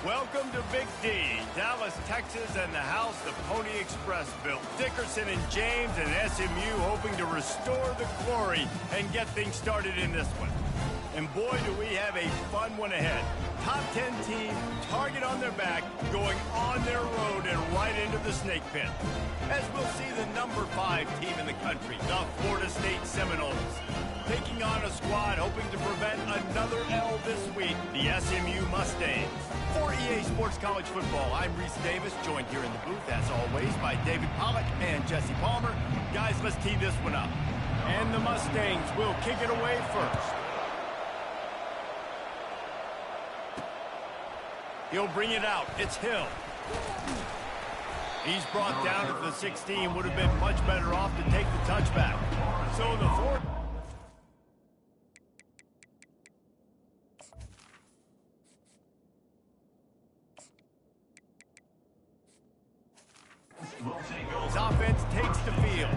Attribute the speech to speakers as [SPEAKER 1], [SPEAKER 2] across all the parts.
[SPEAKER 1] Welcome to Big D, Dallas, Texas, and the house the Pony Express built. Dickerson and James and SMU hoping to restore the glory and get things started in this one. And boy, do we have a fun one ahead. Top 10 team, target on their back, going on their road and right into the snake pit. As we'll see the number 5 team in the country, the Florida State Seminoles, taking on a squad hoping to prevent another L this week, the SMU Mustangs. For EA Sports College Football, I'm Reese Davis, joined here in the booth, as always, by David Pollack and Jesse Palmer. Guys, let's tee this one up. And the Mustangs will kick it away first. He'll bring it out. It's Hill. He's brought down at the 16. Would have been much better off to take the touchback. So the fourth. His offense takes the field.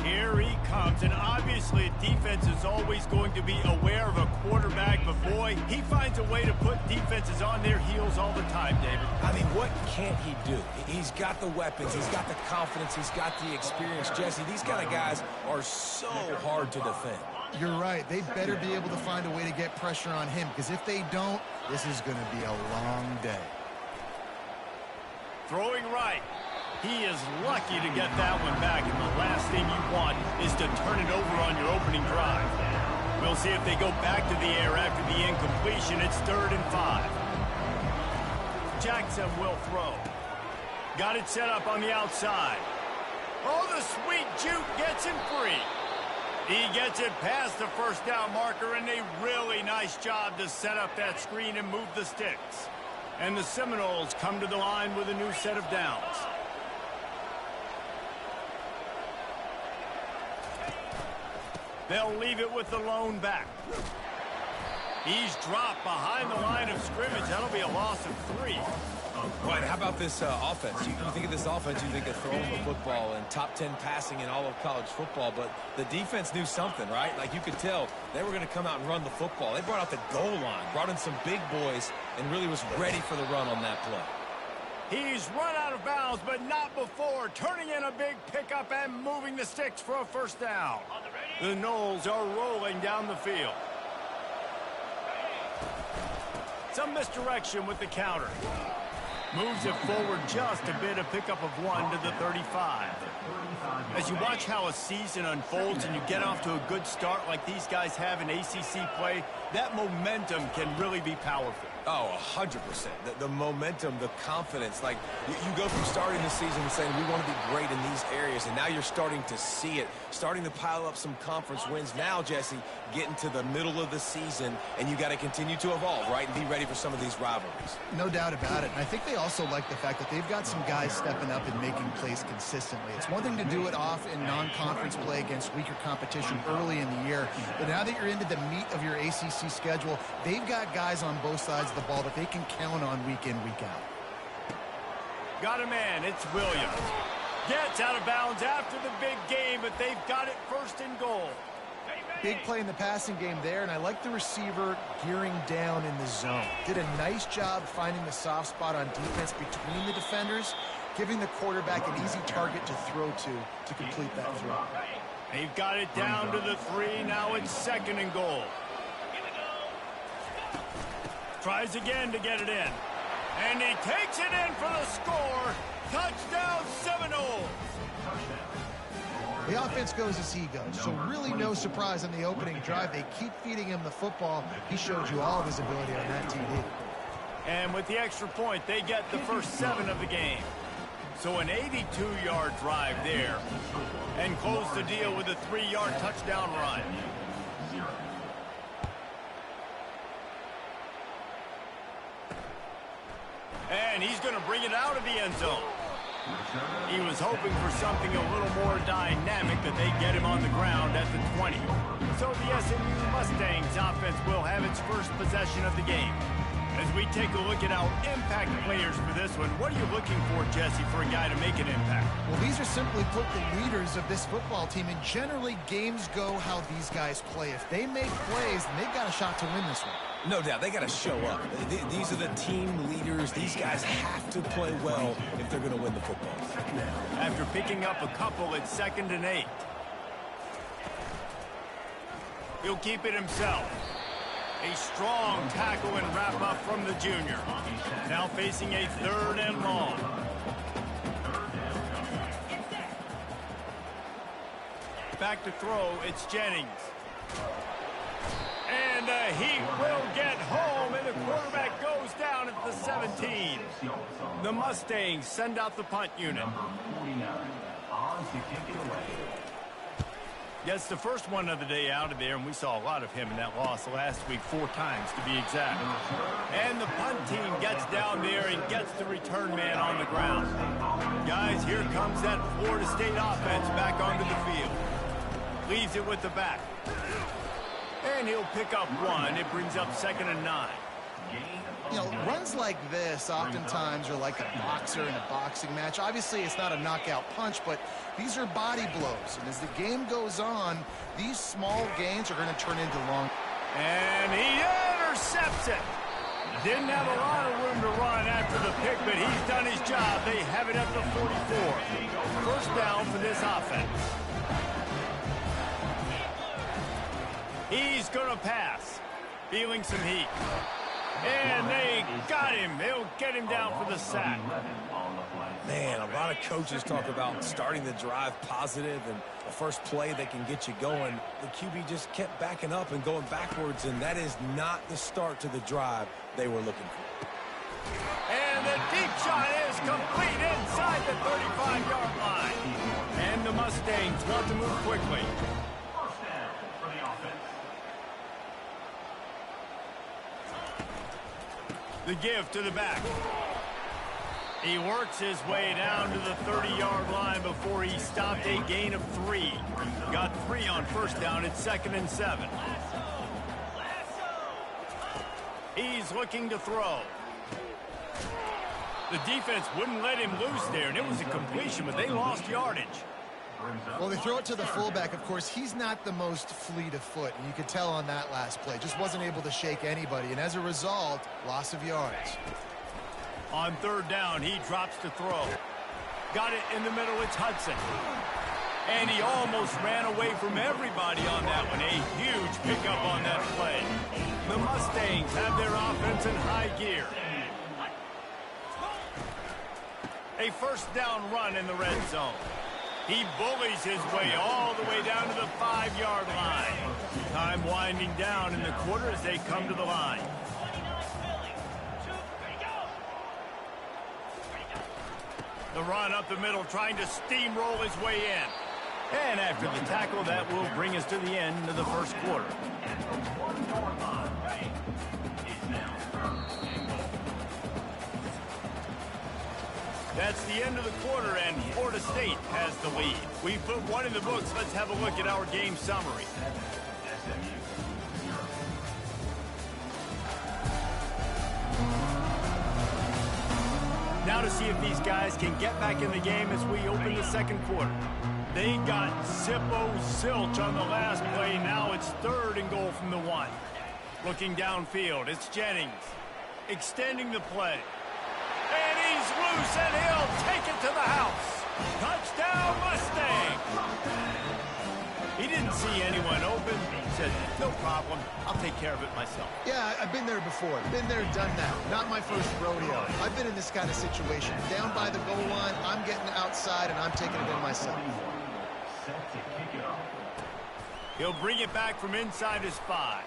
[SPEAKER 1] Here he comes, and obviously defense is always going to be aware of a quarterback, but boy, he finds a way to put defenses on their heels all the time, David.
[SPEAKER 2] I mean, what can't he do? He's got the weapons, he's got the confidence, he's got the experience. Jesse, these kind of guys are so hard to defend.
[SPEAKER 3] You're right. They better be able to find a way to get pressure on him, because if they don't, this is going to be a long day.
[SPEAKER 1] Throwing right. He is lucky to get that one back, and the last thing you want is to turn it over on your opening drive. We'll see if they go back to the air after the incompletion. It's 3rd and 5. Jackson will throw. Got it set up on the outside. Oh, the sweet juke gets him free. He gets it past the first down marker, and a really nice job to set up that screen and move the sticks. And the Seminoles come to the line with a new set of downs. They'll leave it with the lone back. He's dropped behind the line of scrimmage. That'll be a loss of 3.
[SPEAKER 2] Right, how about this offense? You think of this offense, you think of throwing the football and top 10 passing in all of college football, but the defense knew something, right? Like you could tell they were going to come out and run the football. They brought out the goal line, brought in some big boys, and really was ready for the run on that play.
[SPEAKER 1] He's run out of bounds, but not before, turning in a big pickup and moving the sticks for a first down. The Noles are rolling down the field. Some misdirection with the counter. Moves it forward just a bit, a pickup of 1 to the 35. As you watch how a season unfolds and you get off to a good start like these guys have in ACC play, that momentum can really be powerful.
[SPEAKER 2] Oh, 100%. The momentum, the confidence. Like, you go from starting the season and saying, we want to be great in these areas, and now you're starting to see it, starting to pile up some conference wins. Now, Jesse, getting to the middle of the season, and you got to continue to evolve, right, and be ready for some of these rivalries.
[SPEAKER 3] No doubt about it. And I think they also like the fact that they've got some guys stepping up and making plays consistently. It's one thing to do it off in non-conference play against weaker competition early in the year, but now that you're into the meat of your ACC schedule, they've got guys on both sides of the ball that they can count on week in, week out.
[SPEAKER 1] Got a man, it's Williams. Gets out of bounds after the big game, but they've got it 1st and goal.
[SPEAKER 3] Big play in the passing game there, and I like the receiver gearing down in the zone. Did a nice job finding the soft spot on defense between the defenders, giving the quarterback an easy target to throw to complete that throw.
[SPEAKER 1] They've got it down to the 3. Now it's 2nd and goal. Tries again to get it in. And he takes it in for the score. Touchdown Seminoles.
[SPEAKER 3] The offense goes as he goes, so really no surprise on the opening drive. They keep feeding him the football. He showed you all of his ability on that TD.
[SPEAKER 1] And with the extra point, they get the first 7 of the game. So an 82-yard drive there. And close the deal with a 3-yard touchdown run. And he's going to bring it out of the end zone. He was hoping for something a little more dynamic, but they get him on the ground at the 20. So the SMU Mustangs offense will have its first possession of the game. As we take a look at our impact players for this one, what are you looking for, Jesse, for a guy to make an impact?
[SPEAKER 3] Well, these are simply put the leaders of this football team, and generally games go how these guys play. If they make plays, then they've got a shot to win this one.
[SPEAKER 2] No doubt, they got to show up. These are the team leaders. These guys have to play well if they're going to win the football.
[SPEAKER 1] After picking up a couple, it's 2nd and 8. He'll keep it himself. A strong tackle and wrap up from the junior. Now facing a 3rd and long. Back to throw, it's Jennings. And he will get home, and the quarterback goes down at the 17. The Mustangs send out the punt unit. Gets the first one of the day out of there, and we saw a lot of him in that loss last week, 4 times to be exact. And the punt team gets down there and gets the return man on the ground. Guys, here comes that Florida State offense back onto the field. Leaves it with the back. And he'll pick up 1. It brings up 2nd and 9.
[SPEAKER 3] You know, runs like this oftentimes are like a boxer in a boxing match. Obviously, it's not a knockout punch, but these are body blows. And as the game goes on, these small gains are going to turn into long.
[SPEAKER 1] And he intercepts it. Didn't have a lot of room to run after the pick, but he's done his job. They have it at the 44. First down for this offense. He's going to pass. Feeling some heat. And they got him. They'll get him down for the sack.
[SPEAKER 2] Man, a lot of coaches talk about starting the drive positive and the first play that can get you going. The QB just kept backing up and going backwards, and that is not the start to the drive they were looking for.
[SPEAKER 1] And the deep shot is complete inside the 35-yard line. And the Mustangs want to move quickly. The give to the back. He works his way down to the 30-yard line before he stopped a gain of 3. Got 3 on first down at 2nd and 7. He's looking to throw. The defense wouldn't let him loose there, and it was a completion, but they lost yardage.
[SPEAKER 3] Well, they throw it to the fullback. Of course, he's not the most fleet of foot, and you could tell on that last play. Just wasn't able to shake anybody, and as a result, loss of yards.
[SPEAKER 1] On 3rd down, he drops to throw. Got it in the middle, it's Hudson. And he almost ran away from everybody on that one. A huge pickup on that play. The Mustangs have their offense in high gear. A first down run in the red zone. He bullies his way all the way down to the 5-yard line. Time winding down in the quarter as they come to the line. The run up the middle, trying to steamroll his way in. And after the tackle, that will bring us to the end of the first quarter. That's the end of the quarter, and Florida State has the lead. We put 1 in the books. Let's have a look at our game summary. Now to see if these guys can get back in the game as we open the second quarter. They got Zippo-Zilch on the last play. Now it's 3rd and goal from the 1. Looking downfield, it's Jennings. Extending the play. And he's loose, and he'll take it to the house. Touchdown, Mustang! He didn't see anyone open. He said, no problem. I'll take care of it myself.
[SPEAKER 3] Yeah, I've been there before. Been there, done that. Not my first rodeo. I've been in this kind of situation. Down by the goal line, I'm getting outside, and I'm taking it in myself.
[SPEAKER 1] He'll bring it back from inside his 5.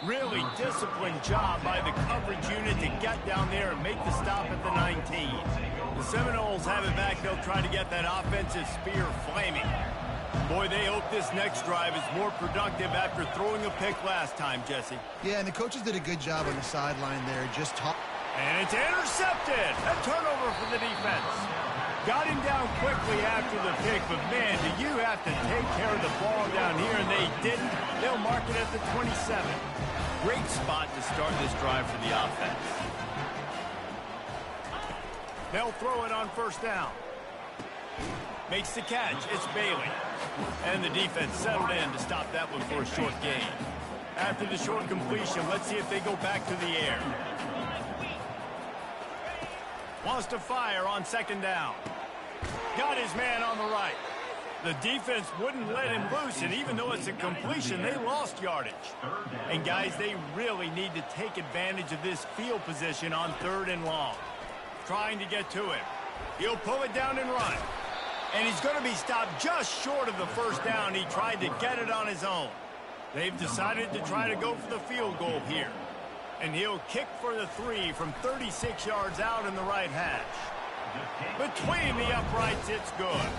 [SPEAKER 1] Really disciplined job by the coverage unit to get down there and make the stop at the 19. The Seminoles have it back. They'll try to get that offensive spear flaming. Boy, they hope this next drive is more productive after throwing a pick last time, Jesse.
[SPEAKER 3] Yeah, and the coaches did a good job on the sideline there. Just talk.
[SPEAKER 1] And it's intercepted. A turnover for the defense. Got him down quickly after the pick, but man, do you have to take care of the ball down here, and they didn't. They'll mark it at the 27. Great spot to start this drive for the offense. They'll throw it on first down. Makes the catch. It's Bailey. And the defense settled in to stop that one for a short gain. After the short completion, let's see if they go back to the air. Wants to fire on second down. Got his man on the right. The defense wouldn't let him loose, and even though it's a completion, they lost yardage. And guys, they really need to take advantage of this field position on 3rd and long. Trying to get to him. He'll pull it down and run. And he's going to be stopped just short of the first down. He tried to get it on his own. They've decided to try to go for the field goal here. And he'll kick for the 3 from 36 yards out in the right hash. Between the uprights, it's good.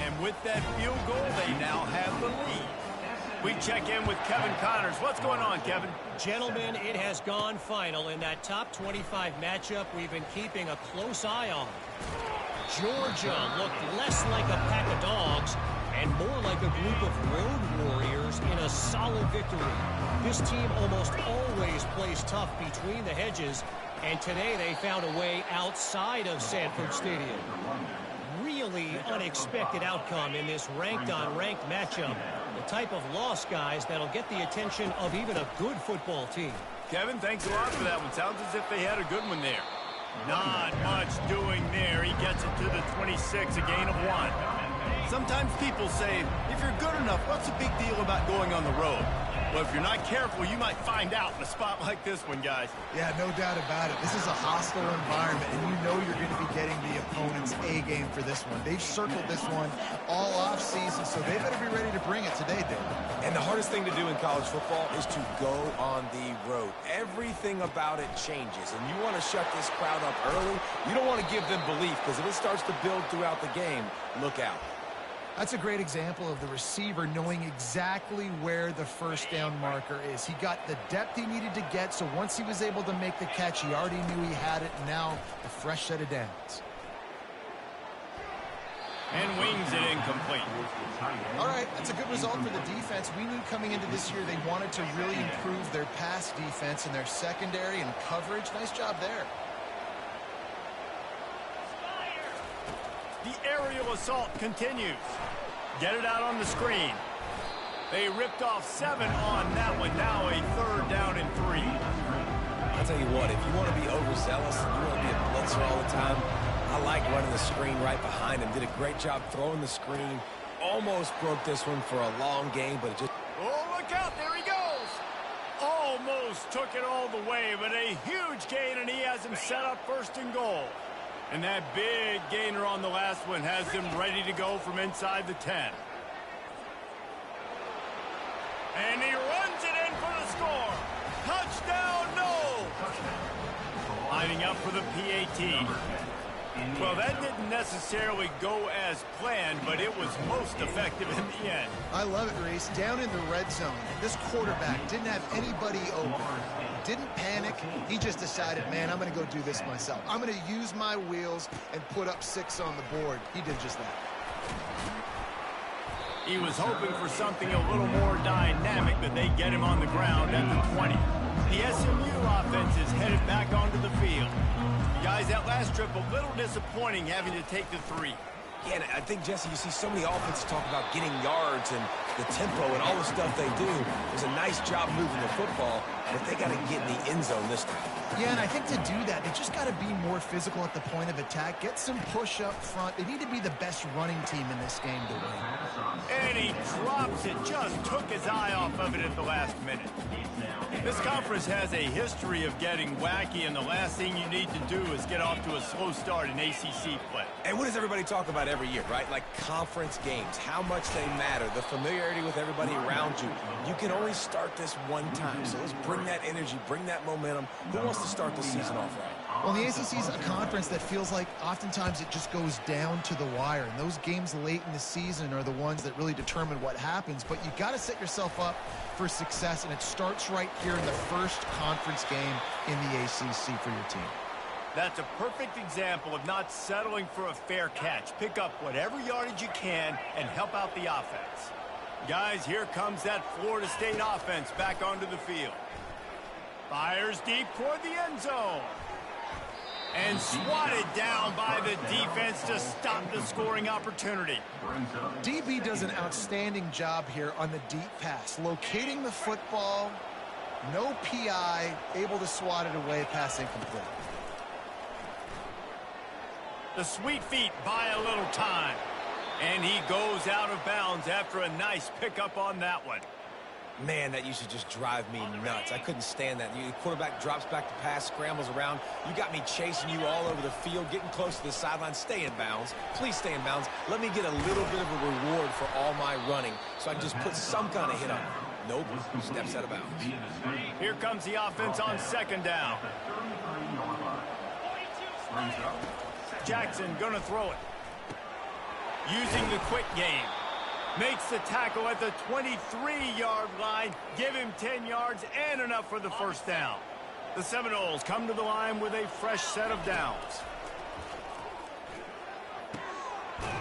[SPEAKER 1] And with that field goal, they now have the lead. We check in with Kevin Connors. What's going on, Kevin?
[SPEAKER 4] Gentlemen, it has gone final in that top 25 matchup we've been keeping a close eye on. Georgia looked less like a pack of dogs and more like a group of road warriors in a solid victory. This team almost always plays tough between the hedges, and today they found a way outside of Sanford Stadium. Really unexpected outcome in this ranked-on-ranked matchup. The type of loss, guys, that'll get the attention of even a good football team.
[SPEAKER 1] Kevin, thanks a lot for that one. Sounds as if they had a good one there. Not much doing there. He gets it to the 26, a gain of 1. Sometimes people say, if you're good enough, what's the big deal about going on the road? Well, if you're not careful, you might find out in a spot like this one, guys.
[SPEAKER 3] Yeah, no doubt about it. This is a hostile environment, and you know you're going to be getting the opponent's A game for this one. They've circled this one all off season, so they better be ready to bring it today, Dave.
[SPEAKER 2] And the hardest thing to do in college football is to go on the road. Everything about it changes, and you want to shut this crowd up early. You don't want to give them belief, because if it starts to build throughout the game, look out.
[SPEAKER 3] That's a great example of the receiver knowing exactly where the first down marker is. He got the depth he needed to get, so once he was able to make the catch, he already knew he had it, and now a fresh set of downs.
[SPEAKER 1] And wings it incomplete.
[SPEAKER 3] All right, that's a good result for the defense. We knew coming into this year they wanted to really improve their pass defense and their secondary and coverage. Nice job there.
[SPEAKER 1] The aerial assault continues. Get it out on the screen. They ripped off 7 on that one. Now a 3rd down and 3.
[SPEAKER 2] I'll tell you what, if you want to be overzealous, and you want to be a blitzer all the time, I like running the screen right behind him. Did a great job throwing the screen. Almost broke this one for a long game, but it just...
[SPEAKER 1] Oh, look out. There he goes. Almost took it all the way, but a huge gain, and he has him set up 1st and goal. And that big gainer on the last one has them ready to go from inside the 10. And he runs it in for the score. Touchdown, no! Lining up for the PAT. Well, that didn't necessarily go as planned, but it was most effective in the end.
[SPEAKER 3] I love it, Reese. Down in the red zone, this quarterback didn't have anybody open. Didn't panic. He just decided, man, I'm going to go do this myself. I'm going to use my wheels and put up 6 on the board. He did just that.
[SPEAKER 1] He was hoping for something a little more dynamic, but they get him on the ground at the 20. The SMU offense is headed back onto the field. Guys, that last trip a little disappointing having to take the 3.
[SPEAKER 2] Yeah, and I think, Jesse, you see so many offenses talk about getting yards and the tempo and all the stuff they do. It was a nice job moving the football, but they got to get in the end zone this time.
[SPEAKER 3] Yeah, and I think to do that, they just got to be more physical at the point of attack, get some push up front. They need to be the best running team in this game to win.
[SPEAKER 1] And he drops it, just took his eye off of it at the last minute. This conference has a history of getting wacky, and the last thing you need to do is get off to a slow start in ACC play.
[SPEAKER 2] And what does everybody talk about every year, right? Like conference games, how much they matter, the familiarity with everybody around you. You can only start this one time, so let's bring that energy, bring that momentum. Who wants to start the season off right?
[SPEAKER 3] Well, the ACC is a conference that feels like oftentimes it just goes down to the wire, and those games late in the season are the ones that really determine what happens. But you got to set yourself up for success, and it starts right here in the first conference game in the ACC for your team.
[SPEAKER 1] That's a perfect example of not settling for a fair catch. Pick up whatever yardage you can and help out the offense. Guys, here comes that Florida State offense back onto the field. Fires deep toward the end zone. And swatted down by the defense to stop the scoring opportunity.
[SPEAKER 3] DB does an outstanding job here on the deep pass. Locating the football, no PI, able to swat it away, pass incomplete.
[SPEAKER 1] The sweet feet buy a little time. And he goes out of bounds after a nice pickup on that one.
[SPEAKER 2] Man, that used to just drive me nuts. I couldn't stand that. The quarterback drops back to pass, scrambles around. You got me chasing you all over the field, getting close to the sideline. Stay in bounds. Please stay in bounds. Let me get a little bit of a reward for all my running so I can just put some kind of hit on him. Nope, steps out of bounds.
[SPEAKER 1] Here comes the offense on second down. Jackson gonna throw it. Using the quick game. Makes the tackle at the 23-yard line. Give him 10 yards and enough for the first down. The Seminoles come to the line with a fresh set of downs.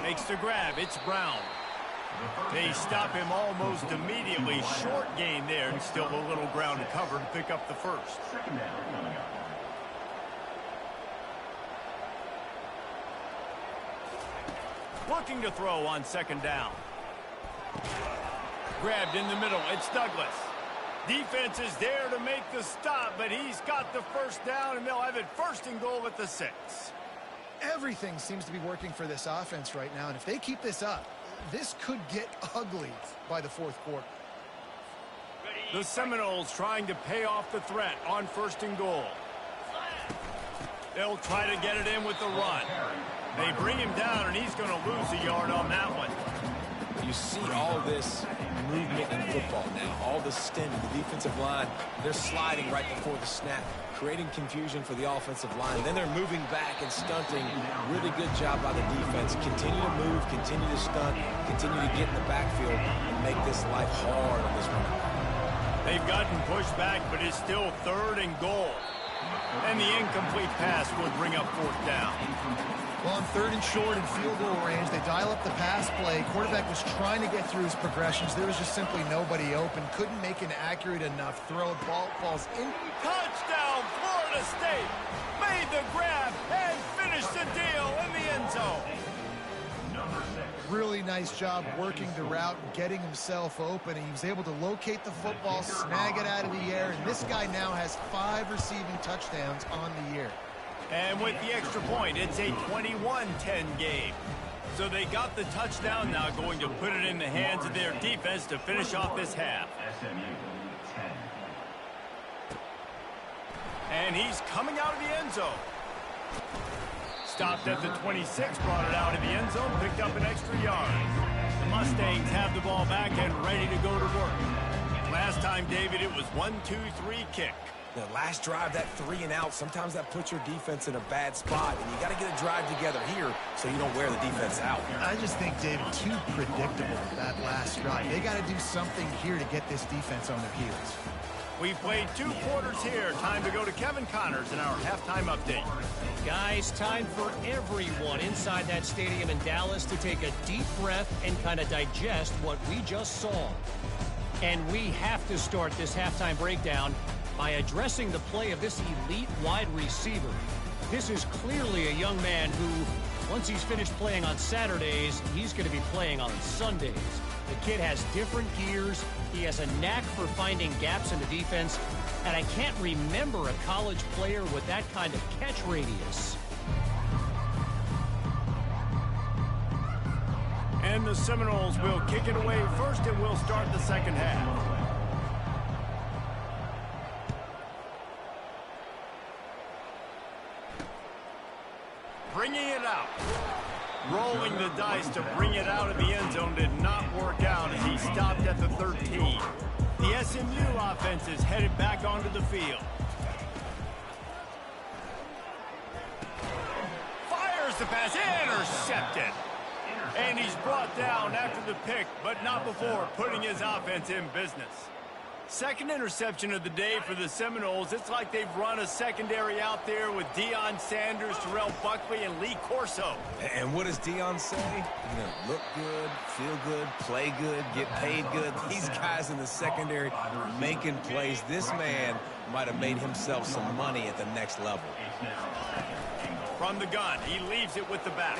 [SPEAKER 1] Makes the grab. It's Brown. They stop him almost immediately. Short gain there and still a little ground to cover to pick up the first. Looking to throw on second down. Grabbed in the middle. It's Douglas. Defense is there to make the stop, but he's got the first down, and they'll have it first and goal at the 6.
[SPEAKER 3] Everything seems to be working for this offense right now, and if they keep this up, this could get ugly by the fourth quarter.
[SPEAKER 1] The Seminoles trying to pay off the threat on first and goal. They'll try to get it in with the run. They bring him down, and he's going to lose a yard on that one.
[SPEAKER 2] You see all this movement in football now, all the stint, the defensive line, they're sliding right before the snap, creating confusion for the offensive line. Then they're moving back and stunting. Really good job by the defense. Continue to move, continue to stunt, continue to get in the backfield and make this life hard on this one.
[SPEAKER 1] They've gotten pushed back, but it's still third and goal. And the incomplete pass will bring up fourth down.
[SPEAKER 3] Well, on third and short in field goal range, they dial up the pass play. Quarterback was trying to get through his progressions. There was just simply nobody open. Couldn't make an accurate enough throw. Ball falls in.
[SPEAKER 1] Touchdown, Florida State! Made the grab and finished the deal in the end zone.
[SPEAKER 3] Really nice job working the route and getting himself open. He was able to locate the football, snag it out of the air, and this guy now has 5 receiving touchdowns on the year.
[SPEAKER 1] And with the extra point, it's a 21-10 game. So they got the touchdown, now going to put it in the hands of their defense to finish off this half.
[SPEAKER 5] SMU 10.
[SPEAKER 1] And he's coming out of the end zone. Stopped at the 26, brought it out of the end zone, picked up an extra yard. The Mustangs have the ball back and ready to go to work. Last time, David, it was 1-2-3 kick.
[SPEAKER 2] The last drive, that 3 and out, sometimes that puts your defense in a bad spot, and you got to get a drive together here so you don't wear the defense out.
[SPEAKER 3] I just think, David, too predictable, that last drive. They got to do something here to get this defense on their heels.
[SPEAKER 1] We played 2 quarters here. Time to go to Kevin Connors in our halftime update.
[SPEAKER 4] Guys, time for everyone inside that stadium in Dallas to take a deep breath and kind of digest what we just saw. And we have to start this halftime breakdown by addressing the play of this elite wide receiver. This is clearly a young man who, once he's finished playing on Saturdays, he's going to be playing on Sundays. The kid has different gears. He has a knack for finding gaps in the defense. And I can't remember a college player with that kind of catch radius.
[SPEAKER 1] And the Seminoles will kick it away first, and we'll start the second half. Bringing it out. Rolling the dice to bring it out of the end zone did not work out as he stopped at the 13. The SMU offense is headed back onto the field. Fires the pass, intercepted. And he's brought down after the pick, but not before putting his offense in business. Second interception of the day for the Seminoles. It's like they've run a secondary out there with Deion Sanders, Terrell Buckley, and Lee Corso.
[SPEAKER 2] And what does Deion say? You know, look good, feel good, play good, get paid good. These guys in the secondary making plays. This man might have made himself some money at the next level.
[SPEAKER 1] From the gun, he leaves it with the back.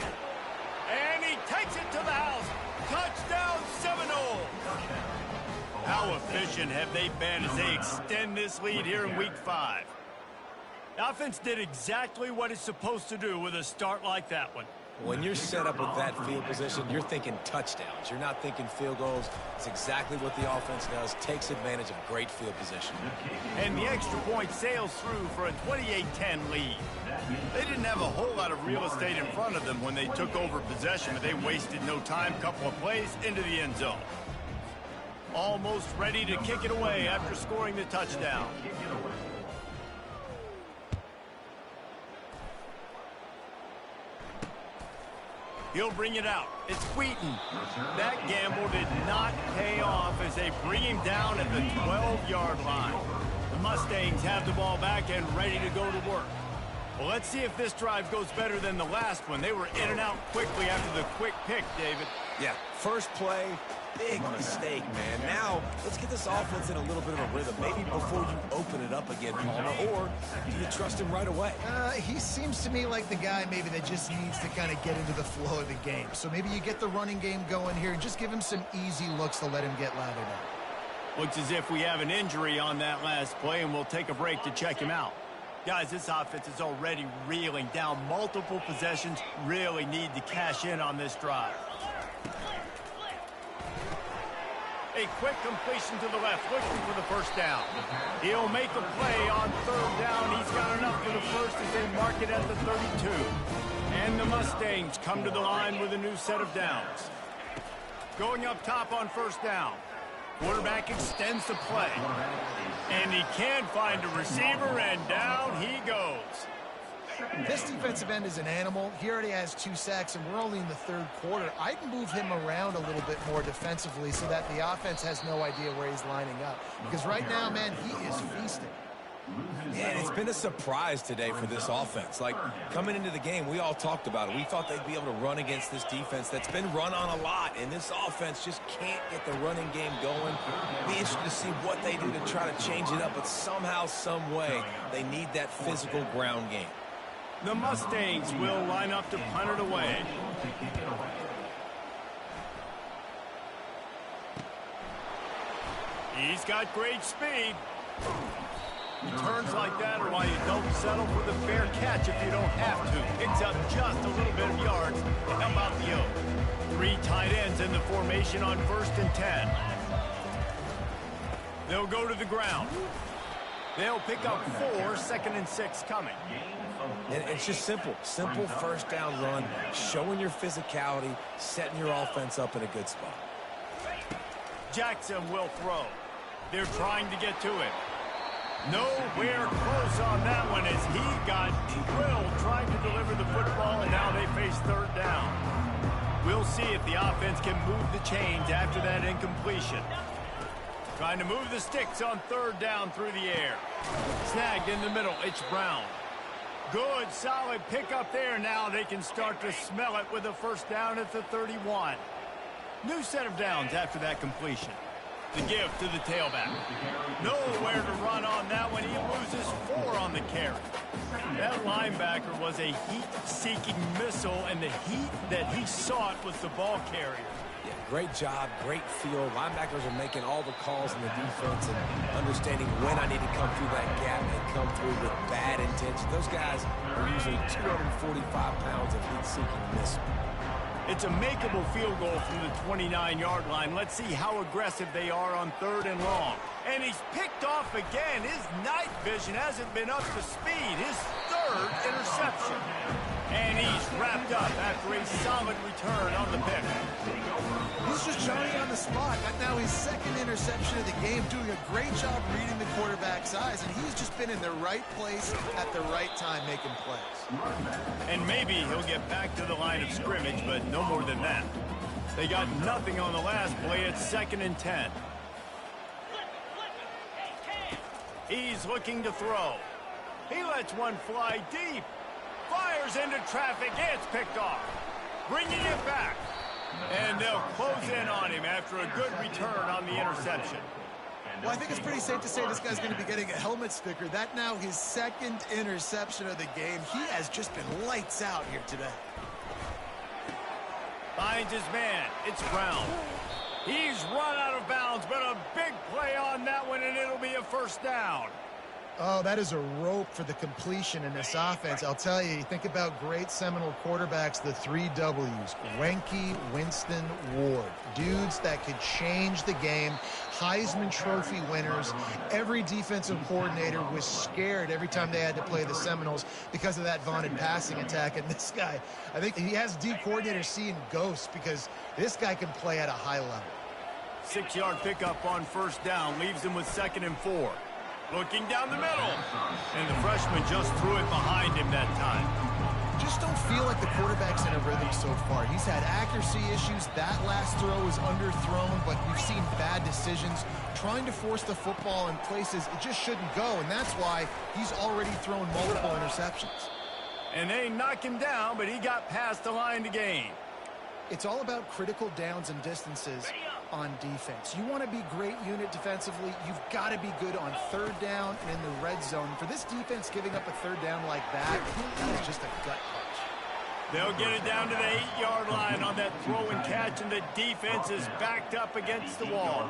[SPEAKER 1] And he takes it to the house. Touchdown, Seminoles! How efficient have they been as they extend this lead here in Week 5? The offense did exactly what it's supposed to do with a start like that one.
[SPEAKER 2] When you're set up with that field position, you're thinking touchdowns. You're not thinking field goals. It's exactly what the offense does, takes advantage of great field position.
[SPEAKER 1] And the extra point sails through for a 28-10 lead. They didn't have a whole lot of real estate in front of them when they took over possession, but they wasted no time, couple of plays into the end zone. Almost ready to kick it away after scoring the touchdown. He'll bring it out. It's Wheaton. That gamble did not pay off as they bring him down at the 12-yard line. The Mustangs have the ball back and ready to go to work. Well, let's see if this drive goes better than the last one. They were in and out quickly after the quick pick, David.
[SPEAKER 2] Yeah, first play, big mistake, man. Now, let's get this offense in a little bit of a rhythm. Maybe before you open it up again, Palmer, or do you trust him right away?
[SPEAKER 3] He seems to me like the guy maybe that just needs to kind of get into the flow of the game. So maybe you get the running game going here and just give him some easy looks to let him get lathered up.
[SPEAKER 1] Looks as if we have an injury on that last play, and we'll take a break to check him out. Guys, this offense is already reeling down multiple possessions. Really need to cash in on this drive. A quick completion to the left, looking for the first down. He'll make a play on third down. He's got enough for the first as they mark it at the 32. And the Mustangs come to the line with a new set of downs. Going up top on first down. Quarterback extends the play. And he can't find a receiver, and down he goes.
[SPEAKER 3] This defensive end is an animal. He already has 2 sacks, and we're only in the third quarter. I'd move him around a little bit more defensively so that the offense has no idea where he's lining up. Because right now, man, he is feasting.
[SPEAKER 2] Yeah, and it's been a surprise today for this offense. Like, coming into the game, we all talked about it. We thought they'd be able to run against this defense that's been run on a lot, and this offense just can't get the running game going. Be interested to see what they do to try to change it up, but somehow, some way, they need that physical ground game.
[SPEAKER 1] The Mustangs will line up to punt it away. He's got great speed. Turns like that are why you don't settle for the fair catch if you don't have to. Picks up just a little bit of yards to help out the Oak. 3 tight ends in the formation on 1st and 10. They'll go to the ground. They'll pick up 4, 2nd and 6 coming.
[SPEAKER 2] And it's just simple first down run, showing your physicality, setting your offense up in a good spot.
[SPEAKER 1] Jackson will throw. They're trying to get to it. Nowhere close on that one as he got drilled trying to deliver the football, and now they face 3rd down. We'll see if the offense can move the chains after that incompletion. Trying to move the sticks on 3rd down through the air. Snagged in the middle, it's Brown. Good, solid pickup there. Now they can start to smell it with a first down at the 31. New set of downs after that completion. The give to the tailback. Nowhere to run on that one. He loses 4 on the carry. That linebacker was a heat-seeking missile, and the heat that he sought was the ball carrier.
[SPEAKER 2] Yeah, great job, great feel. Linebackers are making all the calls in the defense and understanding when I need to come through that gap and come through with bad intention. Those guys are usually 245 pounds of heat-seeking missile.
[SPEAKER 1] It's a makeable field goal from the 29-yard line. Let's see how aggressive they are on 3rd and long. And he's picked off again. His night vision hasn't been up to speed. His 3rd interception. And he's wrapped up after a solid return on the pick.
[SPEAKER 3] He's just Johnny on the spot. Got now his 2nd interception of the game, doing a great job reading the quarterback's eyes, and he's just been in the right place at the right time making plays.
[SPEAKER 1] And maybe he'll get back to the line of scrimmage, but no more than that. They got nothing on the last play. It's 2nd and 10. He's looking to throw. He lets one fly deep. Fires into traffic. It's picked off. Bringing it back. And they'll close in on him after a good return on the interception.
[SPEAKER 3] Well, I think it's pretty safe to say this guy's going to be getting a helmet sticker. That now his second interception of the game. He has just been lights out here today.
[SPEAKER 1] Finds his man. It's Brown. He's run out of bounds, but a big play on that one, and it'll be a first down.
[SPEAKER 3] Oh, that is a rope for the completion in this offense. I'll tell you, think about great Seminole quarterbacks, the 3 W's. Wenke, Winston, Ward. Dudes that could change the game. Heisman Trophy winners. Every defensive coordinator was scared every time they had to play the Seminoles because of that vaunted passing attack. And this guy, I think he has D coordinators seeing ghosts because this guy can play at a high level.
[SPEAKER 1] 6-yard pickup on first down leaves him with 2nd and 4. Looking down the middle. And the freshman just threw it behind him that time.
[SPEAKER 3] Just don't feel like the quarterback's in a rhythm so far. He's had accuracy issues. That last throw was underthrown, but we've seen bad decisions. Trying to force the football in places it just shouldn't go, and that's why he's already thrown multiple interceptions.
[SPEAKER 1] And they knock him down, but he got past the line to gain.
[SPEAKER 3] It's all about critical downs and distances on defense. You want to be great unit defensively, you've got to be good on 3rd down and in the red zone. For this defense giving up a 3rd down like that is just a gut punch.
[SPEAKER 1] They'll get it down to the 8-yard line on that throw and catch, and the defense is backed up against the wall.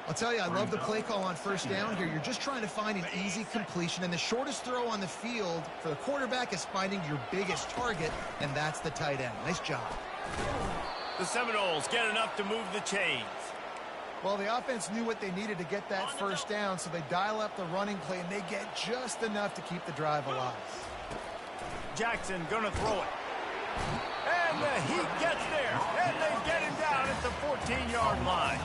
[SPEAKER 3] I'll tell you, I love the play call on first down here. You're just trying to find an easy completion, and the shortest throw on the field for the quarterback is finding your biggest target, and that's the tight end. Nice job.
[SPEAKER 1] The Seminoles get enough to move the chains.
[SPEAKER 3] Well, the offense knew what they needed to get that first down, so they dial up the running play, and they get just enough to keep the drive alive.
[SPEAKER 1] Jackson gonna throw it. And the Heat gets there, and they get him down at the 14-yard line.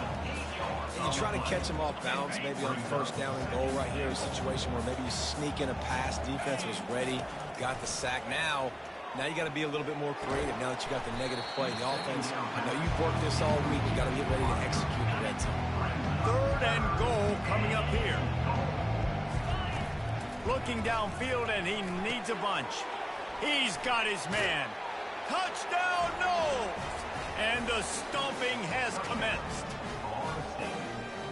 [SPEAKER 2] You try to catch him off balance, maybe on first down and goal right here, a situation where maybe you sneak in a pass, defense was ready, got the sack. Now you got to be a little bit more creative now that you got the negative play. The offense, I know you've worked this all week. You got to get ready to execute the red zone.
[SPEAKER 1] 3rd and goal coming up here. Looking downfield, and he needs a bunch. He's got his man. Touchdown, no! And the stomping has commenced.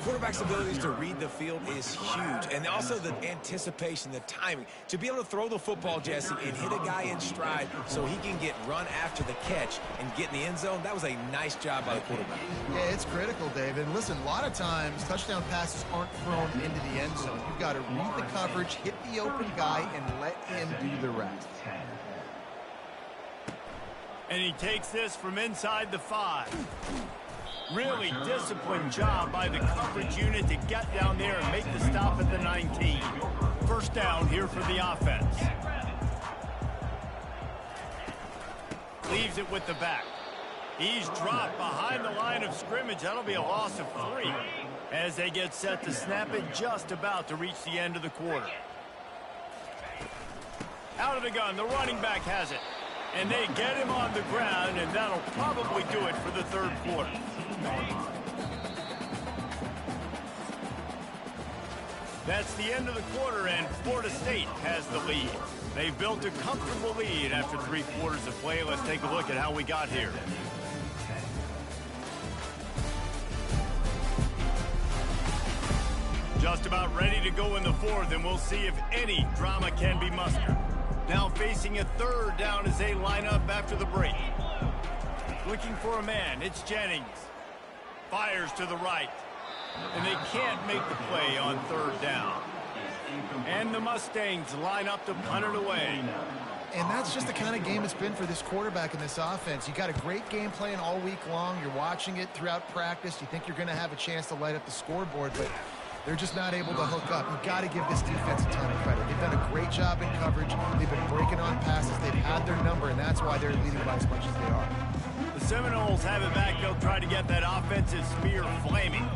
[SPEAKER 2] Quarterback's abilities to read the field is huge, and also the anticipation, the timing. To be able to throw the football, Jesse, and hit a guy in stride so he can get run after the catch and get in the end zone, that was a nice job by the quarterback.
[SPEAKER 3] Yeah, it's critical, David. Listen, a lot of times touchdown passes aren't thrown into the end zone. You've got to read the coverage, hit the open guy, and let him do the rest.
[SPEAKER 1] And he takes this from inside the 5. Really disciplined job by the coverage unit to get down there and make the stop at the 19. First down here for the offense. Leaves it with the back. He's dropped behind the line of scrimmage. That'll be a loss of 3 as they get set to snap it just about to reach the end of the quarter. Out of the gun, the running back has it. And they get him on the ground, and that'll probably do it for the 3rd quarter. That's the end of the quarter, and Florida State has the lead. They've built a comfortable lead after 3 quarters of play. Let's take a look at how we got here. Just about ready to go in the 4th, and we'll see if any drama can be mustered. Now facing a 3rd down as they line up after the break. Looking for a man, it's Jennings. Fires to the right. And they can't make the play on 3rd down. And the Mustangs line up to punt it away.
[SPEAKER 3] And that's just the kind of game it's been for this quarterback in this offense. You got a great game plan all week long. You're watching it throughout practice. You think you're going to have a chance to light up the scoreboard, but they're just not able to hook up. You've got to give this defense a ton of credit. They've done a great job in coverage. They've been breaking on passes. They've had their number, and that's why they're leading by as much as they are.
[SPEAKER 1] The Seminoles have it back. They'll try to get that offensive spear flaming.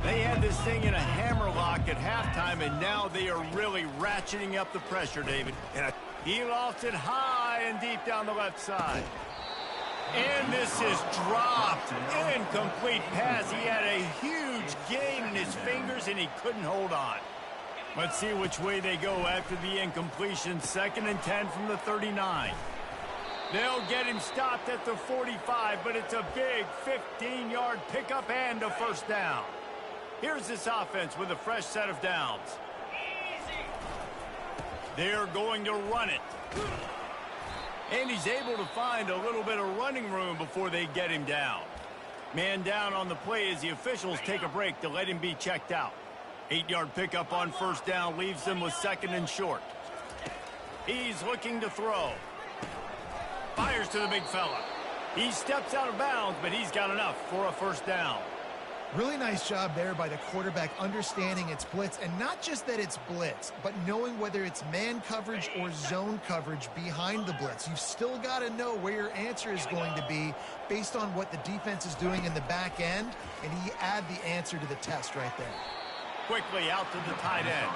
[SPEAKER 1] They had this thing in a hammerlock at halftime, and now they are really ratcheting up the pressure, David. And he lofts it high and deep down the left side. And this is dropped. Incomplete pass. He had a huge gain in his fingers, and he couldn't hold on. Let's see which way they go after the incompletion. 2nd and 10 from the 39. They'll get him stopped at the 45, but it's a big 15-yard pickup and a first down. Here's this offense with a fresh set of downs. They're going to run it. And he's able to find a little bit of running room before they get him down. Man down on the play as the officials take a break to let him be checked out. 8-yard pickup on first down leaves them with 2nd and short. He's looking to throw. Fires to the big fella. He steps out of bounds, but he's got enough for a first down.
[SPEAKER 3] Really nice job there by the quarterback understanding it's blitz, and not just that it's blitz, but knowing whether it's man coverage or zone coverage behind the blitz. You've still got to know where your answer is going to be based on what the defense is doing in the back end, and he add the answer to the test right there.
[SPEAKER 1] Quickly out to the tight end.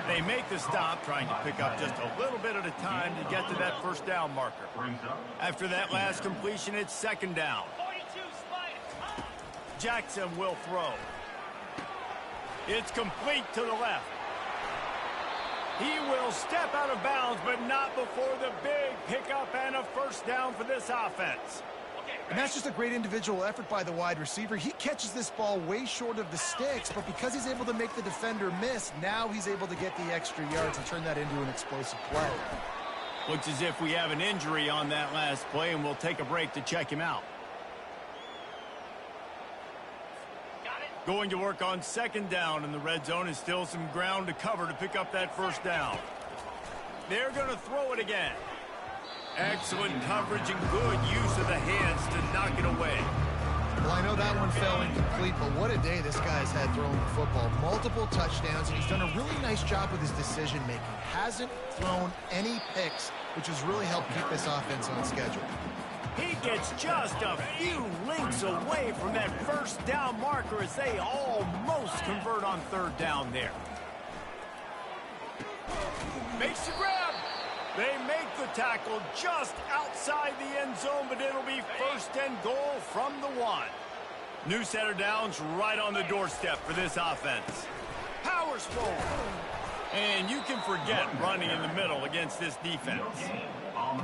[SPEAKER 1] They make the stop, trying to pick up just a little bit at a time to get to that first down marker. After that last completion, it's 2nd down. Jackson will throw. It's complete to the left. He will step out of bounds, but not before the big pickup and a first down for this offense.
[SPEAKER 3] And that's just a great individual effort by the wide receiver. He catches this ball way short of the sticks, but because he's able to make the defender miss, now he's able to get the extra yards and turn that into an explosive play.
[SPEAKER 1] Looks as if we have an injury on that last play, and we'll take a break to check him out. Going to work on 2nd down in the red zone is still some ground to cover to pick up that first down. They're going to throw it again. Excellent coverage and good use of the hands to knock it away.
[SPEAKER 3] Well, I know that one fell incomplete, but what a day this guy's had throwing the football. Multiple touchdowns, and he's done a really nice job with his decision-making. Hasn't thrown any picks, which has really helped keep this offense on schedule.
[SPEAKER 1] He gets just a few links away from that first down marker as they almost convert on 3rd down there. Makes the grab. They make the tackle just outside the end zone, but it'll be 1st and goal from the 1. New set of downs right on the doorstep for this offense. Powers forward. And you can forget running in the middle against this defense.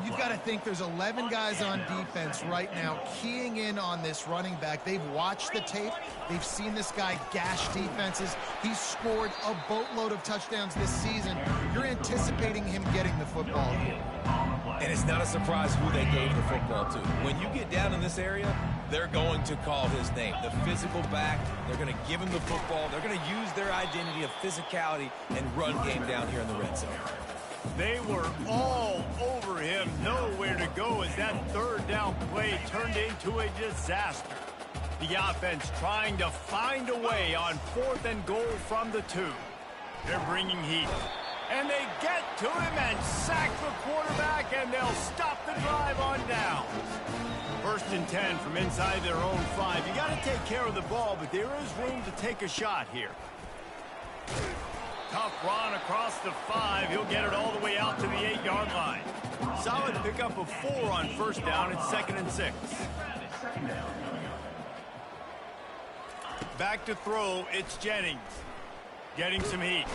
[SPEAKER 3] You've got to think there's 11 guys on defense right now keying in on this running back. They've watched the tape. They've seen this guy gash defenses. He's scored a boatload of touchdowns this season. You're anticipating him getting the football here.
[SPEAKER 2] And it's not a surprise who they gave the football to. When you get down in this area, they're going to call his name. The physical back, they're going to give him the football. They're going to use their identity of physicality and run game down here in the red zone.
[SPEAKER 1] They were all over him, nowhere to go as that 3rd down play turned into a disaster. The offense trying to find a way on 4th and goal from the 2. They're bringing heat. And they get to him and sack the quarterback, and they'll stop the drive on down. 1st and 10 from inside their own 5. You got to take care of the ball, but there is room to take a shot here. Tough run across the 5. He'll get it all the way out to the 8-yard line. Solid pickup of 4 on 1st down. It's 2nd and 6. Back to throw. It's Jennings. Getting some heat.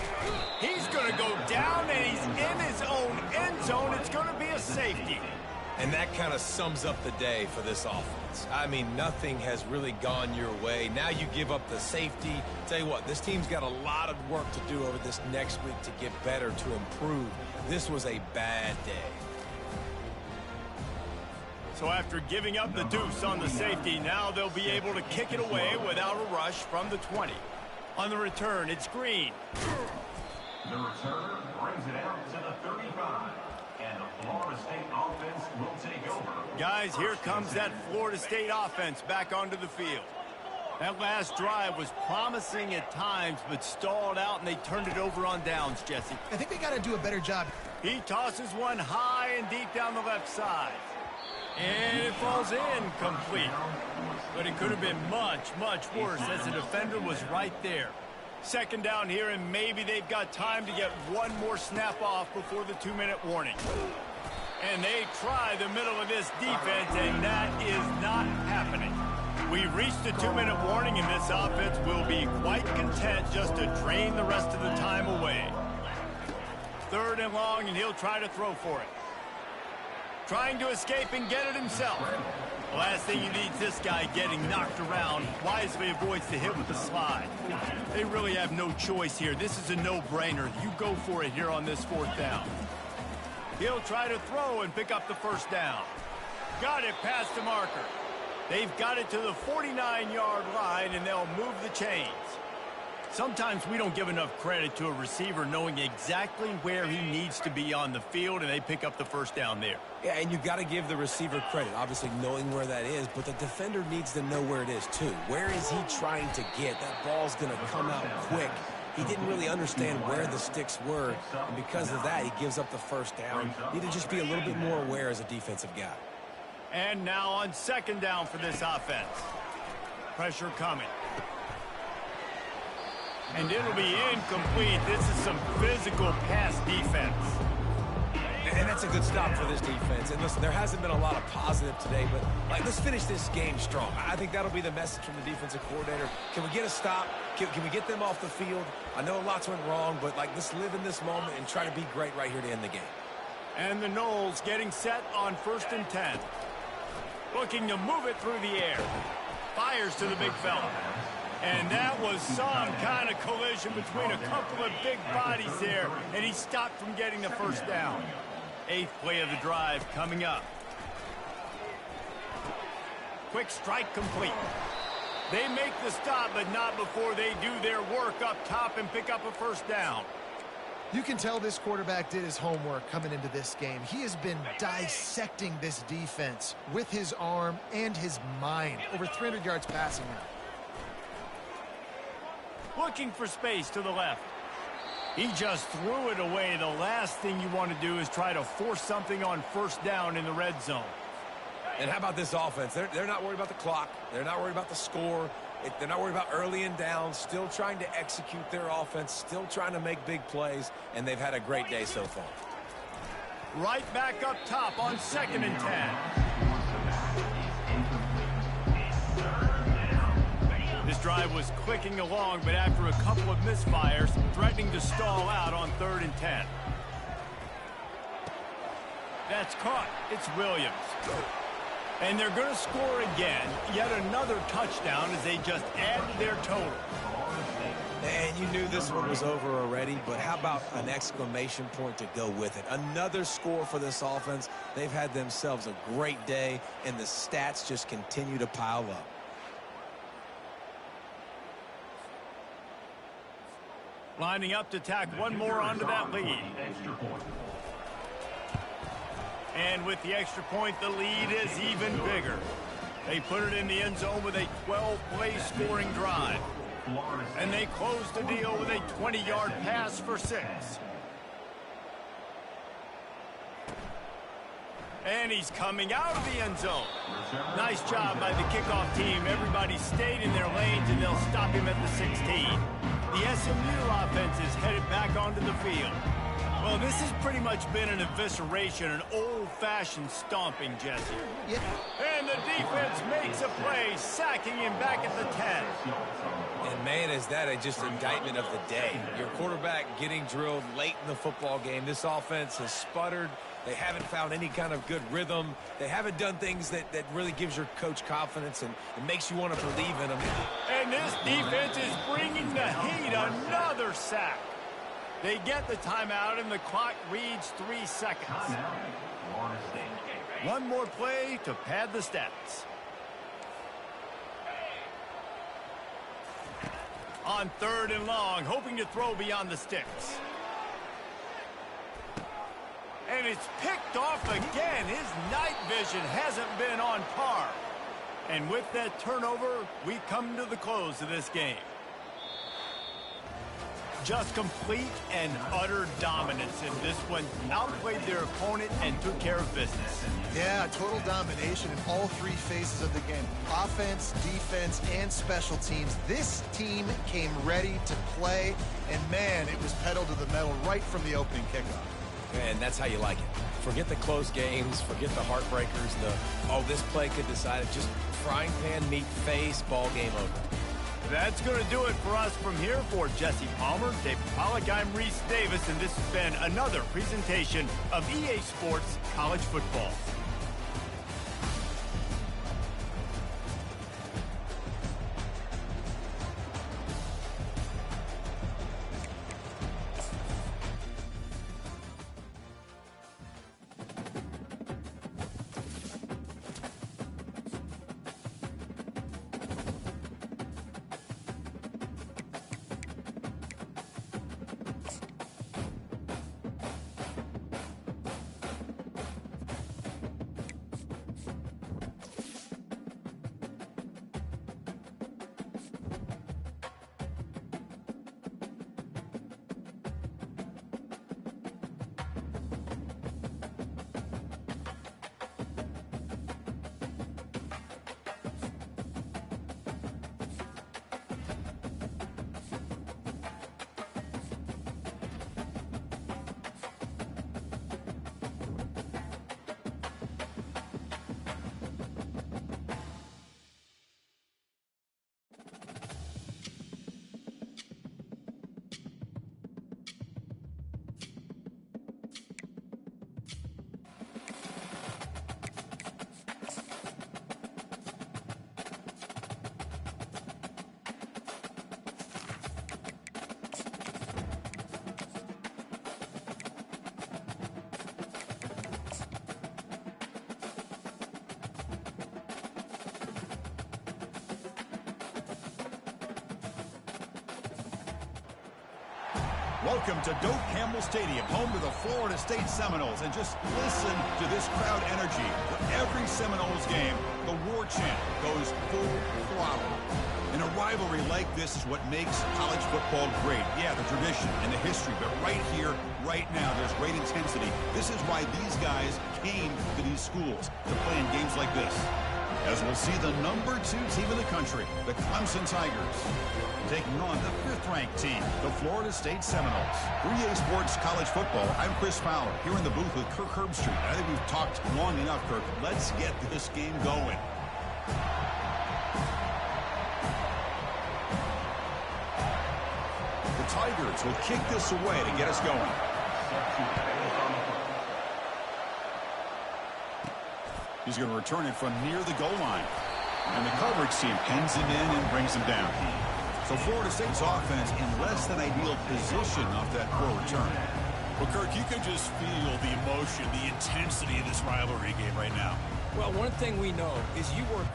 [SPEAKER 1] He's going to go down, and he's in his own end zone. It's going to be a safety.
[SPEAKER 2] And that kind of sums up the day for this offense. I mean, nothing has really gone your way. Now you give up the safety. Tell you what, this team's got a lot of work to do over this next week to get better, to improve. This was a bad day.
[SPEAKER 1] So after giving up the deuce on the safety, now they'll be able to kick it away without a rush from the 20. On the return, it's Green.
[SPEAKER 5] The returner brings it out to the 35. And the Florida State offense will take over.
[SPEAKER 1] Guys, here comes that Florida State offense back onto the field. That last drive was promising at times, but stalled out, and they turned it over on downs, Jesse.
[SPEAKER 3] I think they got to do a better job.
[SPEAKER 1] He tosses one high and deep down the left side. And it falls in complete. But it could have been much, much worse as the defender was right there. 2nd down here, and maybe they've got time to get one more snap off before the 2-minute warning. And they try the middle of this defense, and that is not happening. We've reached the 2-minute warning, and this offense will be quite content just to drain the rest of the time away. 3rd and long, and he'll try to throw for it. Trying to escape and get it himself. The last thing he needs this guy getting knocked around. Wisely avoids the hit with the slide. They really have no choice here. This is a no-brainer. You go for it here on this 4th down. He'll try to throw and pick up the 1st down. Got it past the marker. They've got it to the 49-yard line, and they'll move the chains. Sometimes we don't give enough credit to a receiver knowing exactly where he needs to be on the field, and they pick up the 1st down there.
[SPEAKER 2] Yeah, and you got to give the receiver credit, obviously knowing where that is, but the defender needs to know where it is too. Where is he trying to get? That ball's going to come out quick. He didn't really understand where the sticks were, and because of that, he gives up the 1st down. Need to just be a little bit more aware as a defensive guy.
[SPEAKER 1] And now on 2nd down for this offense. Pressure coming. And it'll be incomplete. This is some physical pass defense.
[SPEAKER 2] And that's a good stop for this defense. And listen, there hasn't been a lot of positive today, but let's finish this game strong. I think that'll be the message from the defensive coordinator. Can we get a stop? Can we get them off the field? I know lots went wrong, but let's live in this moment and try to be great right here to end the game.
[SPEAKER 1] And the Knowles getting set on 1st and 10. Looking to move it through the air. Fires to the big fella. And that was some kind of collision between a couple of big bodies there, and he stopped from getting the 1st down. 8th play of the drive coming up. Quick strike complete. They make the stop, but not before they do their work up top and pick up a 1st down.
[SPEAKER 3] You can tell this quarterback did his homework coming into this game. He has been dissecting this defense with his arm and his mind. Over 300 yards passing now.
[SPEAKER 1] Looking for space to the left. He just threw it away. The last thing you want to do is try to force something on 1st down in the red zone.
[SPEAKER 2] And how about this offense? They're not worried about the clock. They're not worried about the score. They're not worried about early and down. Still trying to execute their offense. Still trying to make big plays. And they've had a great day so far.
[SPEAKER 1] Right back up top on 2nd and 10. This drive was clicking along, but after a couple of misfires, threatening to stall out on 3rd and 10. That's caught. It's Williams. And they're going to score again. Yet another touchdown as they just add to their total.
[SPEAKER 2] And you knew this one was over already, but how about an exclamation point to go with it? Another score for this offense. They've had themselves a great day, and the stats just continue to pile up.
[SPEAKER 1] Lining up to tack one more onto that lead. And with the extra point, the lead is even bigger. They put it in the end zone with a 12-play scoring drive. And they close the deal with a 20-yard pass for 6. And he's coming out of the end zone. Nice job by the kickoff team. Everybody stayed in their lanes, and they'll stop him at the 16. The SMU offense is headed back onto the field. Well, this has pretty much been an evisceration, an old-fashioned stomping, Jesse.
[SPEAKER 3] Yeah.
[SPEAKER 1] And the defense makes a play, sacking him back at the 10.
[SPEAKER 2] And, man, is that just indictment of the day. Your quarterback getting drilled late in the football game. This offense has sputtered. They haven't found any kind of good rhythm. They haven't done things that really gives your coach confidence and it makes you want to believe in them.
[SPEAKER 1] And this defense is bringing the heat. Another sack. They get the timeout, and the clock reads 3 seconds. One more play to pad the stats. On 3rd and long, hoping to throw beyond the sticks. And it's picked off again. His night vision hasn't been on par. And with that turnover, we come to the close of this game. Just complete and utter dominance in this one. Outplayed their opponent and took care of business.
[SPEAKER 3] Yeah, total domination in all 3 phases of the game. Offense, defense, and special teams. This team came ready to play, and man, it was pedal to the metal right from the opening kickoff.
[SPEAKER 2] And that's how you like it. Forget the close games, forget the heartbreakers, oh, this play could decide it. Just frying pan meet face, ball game over.
[SPEAKER 1] That's going to do it for us from here. For Jesse Palmer, David Pollack, I'm Reese Davis, and this has been another presentation of EA Sports College Football.
[SPEAKER 6] Welcome to Doak Campbell Stadium, home to the Florida State Seminoles. And just listen to this crowd energy. For every Seminoles game, the war chant goes full throttle. And a rivalry like this is what makes college football great. Yeah, the tradition and the history, but right here, right now, there's great intensity. This is why these guys came to these schools to play in games like this. As we'll see the #2 team in the country, the Clemson Tigers, taking on the 5th-ranked team, the Florida State Seminoles. For EA Sports College Football, I'm Chris Fowler, here in the booth with Kirk Herbstreit. I think we've talked long enough, Kirk. Let's get this game going. The Tigers will kick this away to get us going. He's going to return it from near the goal line. And the coverage team pins him in and brings him down. So Florida State's offense in less than ideal position off that poor return.
[SPEAKER 7] Well, Kirk, you can just feel the emotion, the intensity of this rivalry game right now.
[SPEAKER 4] Well, one thing we know is you work.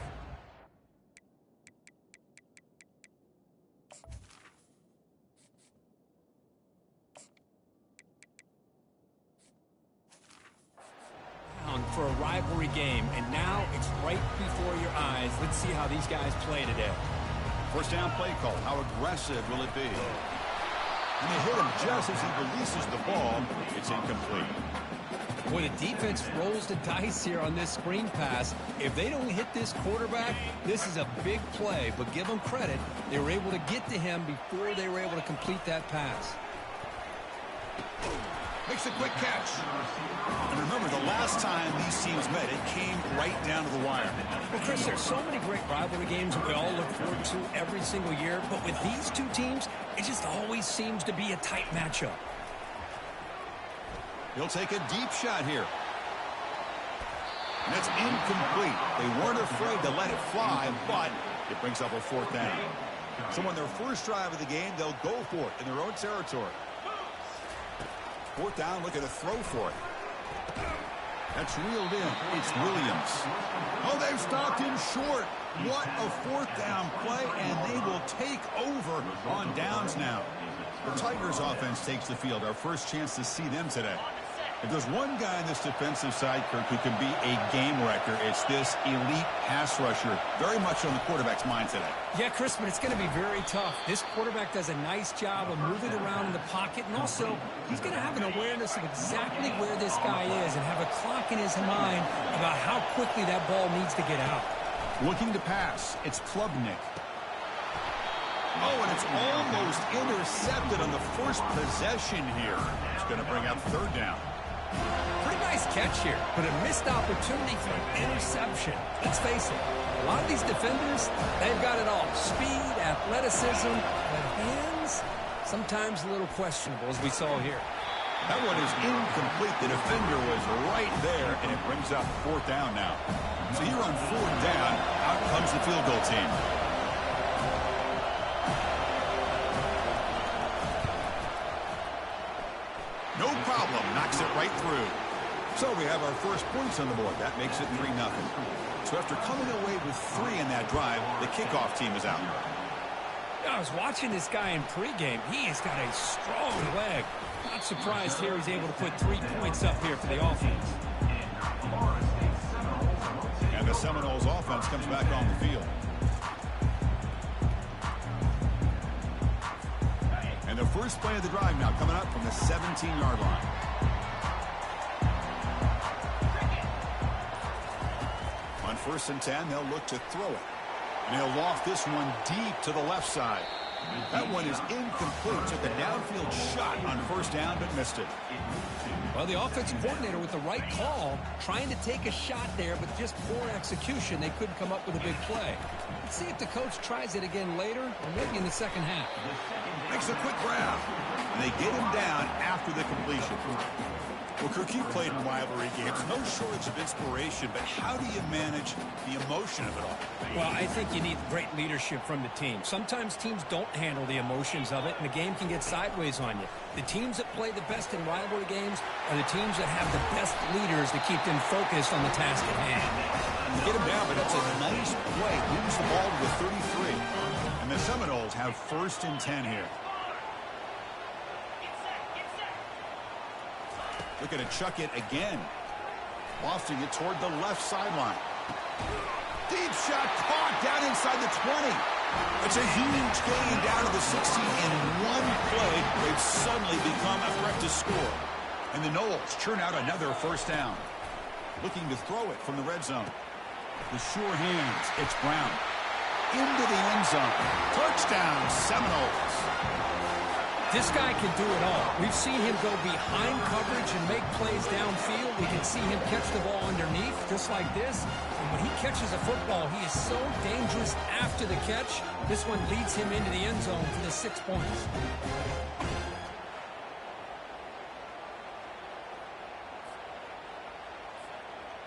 [SPEAKER 4] For a rivalry game, and now it's right before your eyes. Let's see how these guys play today.
[SPEAKER 6] First down play call. How aggressive will it be? And they hit him just as he releases the ball. It's incomplete.
[SPEAKER 4] When the defense rolls the dice here on this screen pass, if they don't hit this quarterback, this is a big play. But give them credit. They were able to get to him before they were able to complete that pass.
[SPEAKER 6] Makes a quick catch. And remember, the last time these teams met, it came right down to the wire.
[SPEAKER 4] Well, Chris, there's so many great rivalry games that we all look forward to every single year. But with these two teams, it just always seems to be a tight matchup.
[SPEAKER 6] He'll take a deep shot here. And it's incomplete. They weren't afraid to let it fly, but it brings up a 4th down. So on their first drive of the game, they'll go for it in their own territory. 4th down, look at a throw for it. That's reeled in. It's Williams. Oh, they've stopped him short. What a 4th down play, and they will take over on downs now. The Tigers offense takes the field. Our first chance to see them today. If there's one guy on this defensive side, Kirk, who can be a game wrecker, it's this elite pass rusher. Very much on the quarterback's mind today.
[SPEAKER 4] Yeah, Chris, but it's going to be very tough. This quarterback does a nice job of moving around in the pocket, and also he's going to have an awareness of exactly where this guy is and have a clock in his mind about how quickly that ball needs to get out.
[SPEAKER 6] Looking to pass, it's Klubnik. Oh, and it's almost intercepted on the first possession here. It's going to bring up 3rd down.
[SPEAKER 8] Pretty nice catch here, but a missed opportunity for an interception. Let's face it, a lot of these defenders, they've got it all. Speed, athleticism, but hands, sometimes a little questionable, as we saw here.
[SPEAKER 6] That one is incomplete. The defender was right there, and it brings up 4th down now. So here on 4th down, out comes the field goal team. No problem. Knocks it right through. So we have our first points on the board. That makes it 3-0. So after coming away with 3 in that drive, the kickoff team is out.
[SPEAKER 8] I was watching this guy in pregame. He has got a strong leg. Not surprised here he's able to put 3 points up here for the offense.
[SPEAKER 6] And the Seminoles offense comes back on the field. And the first play of the drive now coming up from the 17-yard line. On 1st and 10, they'll look to throw it. And he'll loft this one deep to the left side. That one is incomplete. Took a downfield shot on 1st down, but missed it.
[SPEAKER 8] Well, the offensive coordinator with the right call, trying to take a shot there, but just poor execution. They couldn't come up with a big play. Let's see if the coach tries it again later, or maybe in the second half.
[SPEAKER 6] Makes a quick grab. And they get him down after the completion. Well, Kirk, you played in rivalry games. No shortage of inspiration, but how do you manage the emotion of it all?
[SPEAKER 8] Well, I think you need great leadership from the team. Sometimes teams don't handle the emotions of it, and the game can get sideways on you. The teams that play the best in rivalry games are the teams that have the best leaders to keep them focused on the task at hand.
[SPEAKER 6] Get him down, but that's a nice play. Moves the ball to the 33. And the Seminoles have 1st and 10 here. Looking to chuck it again. Lofting it toward the left sideline. Deep shot caught down inside the 20. It's a huge gain down to the 16 in one play. They've suddenly become a threat to score. And the Noles churn out another 1st down. Looking to throw it from the red zone. The sure hands. It's Brown. Into the end zone. Touchdown, Seminoles.
[SPEAKER 8] This guy can do it all. We've seen him go behind coverage and make plays downfield. We can see him catch the ball underneath, just like this. And when he catches a football, he is so dangerous after the catch. This one leads him into the end zone for the 6 points.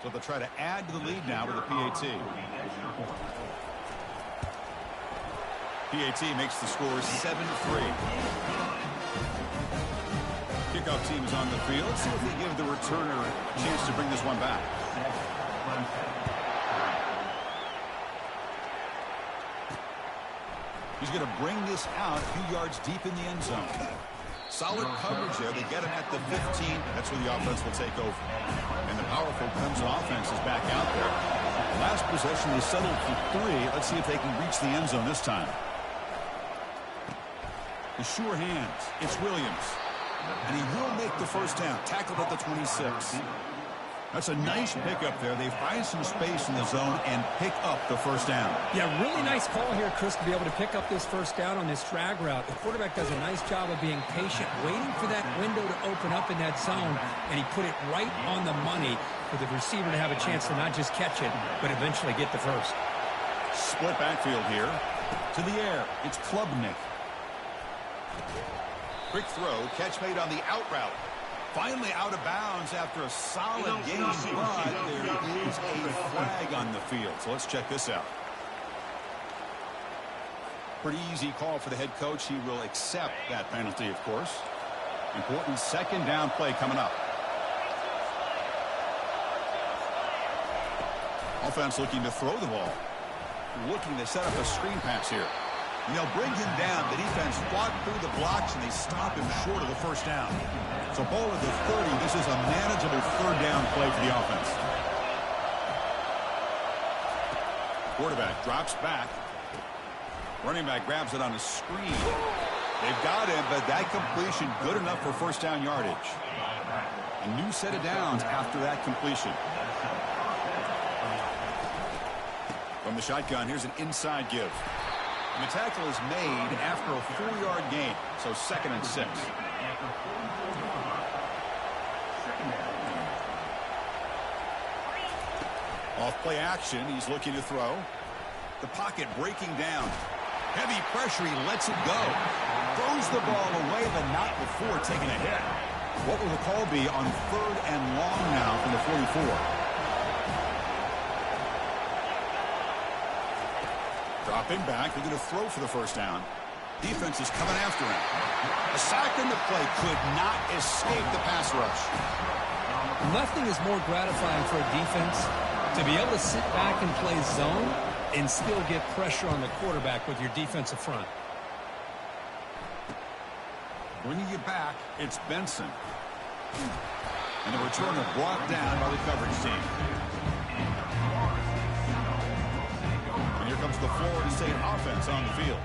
[SPEAKER 6] So they'll try to add to the lead now with a PAT. PAT makes the score 7-3. Kickoff team is on the field. Let's see if they give the returner a chance to bring this one back. He's going to bring this out a few yards deep in the end zone. Solid coverage there. They get him at the 15. That's where the offense will take over. And the powerful Clemson offense is back out there. Last possession, they settled for 3. Let's see if they can reach the end zone this time. The sure hands. It's Williams. And he will make the 1st down. Tackled at the 26. That's a nice pickup there. They find some space in the zone and pick up the 1st down.
[SPEAKER 8] Yeah, really nice call here, Chris, to be able to pick up this 1st down on this drag route. The quarterback does a nice job of being patient, waiting for that window to open up in that zone, and he put it right on the money for the receiver to have a chance to not just catch it, but eventually get the 1st.
[SPEAKER 6] Split backfield here. To the air. It's Klubnik. Quick throw, catch made on the out route. Finally out of bounds after a solid game, but there is a flag on the field. So let's check this out. Pretty easy call for the head coach. He will accept that penalty, of course. Important 2nd down play coming up. Offense looking to throw the ball. Looking to set up a screen pass here. And they'll bring him down. The defense fought through the blocks, and they stop him short of the 1st down. So ball at the 30. This is a manageable 3rd down play for the offense. Quarterback drops back. Running back grabs it on a screen. They've got him, but that completion good enough for 1st down yardage. A new set of downs after that completion. From the shotgun, here's an inside give. And the tackle is made after a 4-yard gain, so 2nd and 6. Off play action, he's looking to throw. The pocket breaking down. Heavy pressure, he lets it go. Throws the ball away, but not before taking a hit. What will the call be on 3rd and long now from the 44? Dropping back, they're going to throw for the first down. Defense is coming after him. A sack in the play could not escape the pass rush.
[SPEAKER 8] Nothing is more gratifying for a defense to be able to sit back and play zone and still get pressure on the quarterback with your defensive front.
[SPEAKER 6] Bringing it back, it's Benson. And the returner brought down by the coverage team. And here comes the Florida State offense on the field.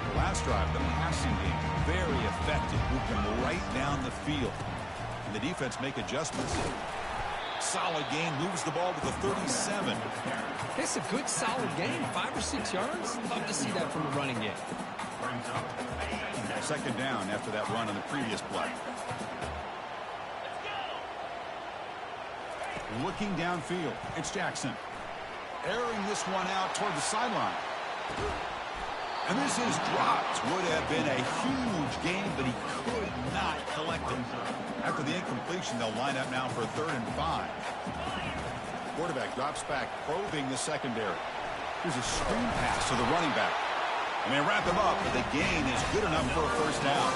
[SPEAKER 6] The last drive, the passing game, very effective. Moved them right down the field. And the defense make adjustments. Solid game, moves the ball to the 37.
[SPEAKER 8] It's a good, solid game. 5 or 6 yards. Love to see that from the running game.
[SPEAKER 6] Second down after that run on the previous play. Looking downfield, it's Jackson. Airing this one out toward the sideline. And this is dropped. Would have been a huge game, but he could not collect it. After the incompletion, they'll line up now for 3rd and 5. Quarterback drops back, probing the secondary. Here's a screen pass to the running back. And they wrap him up, but the gain is good enough for a first down.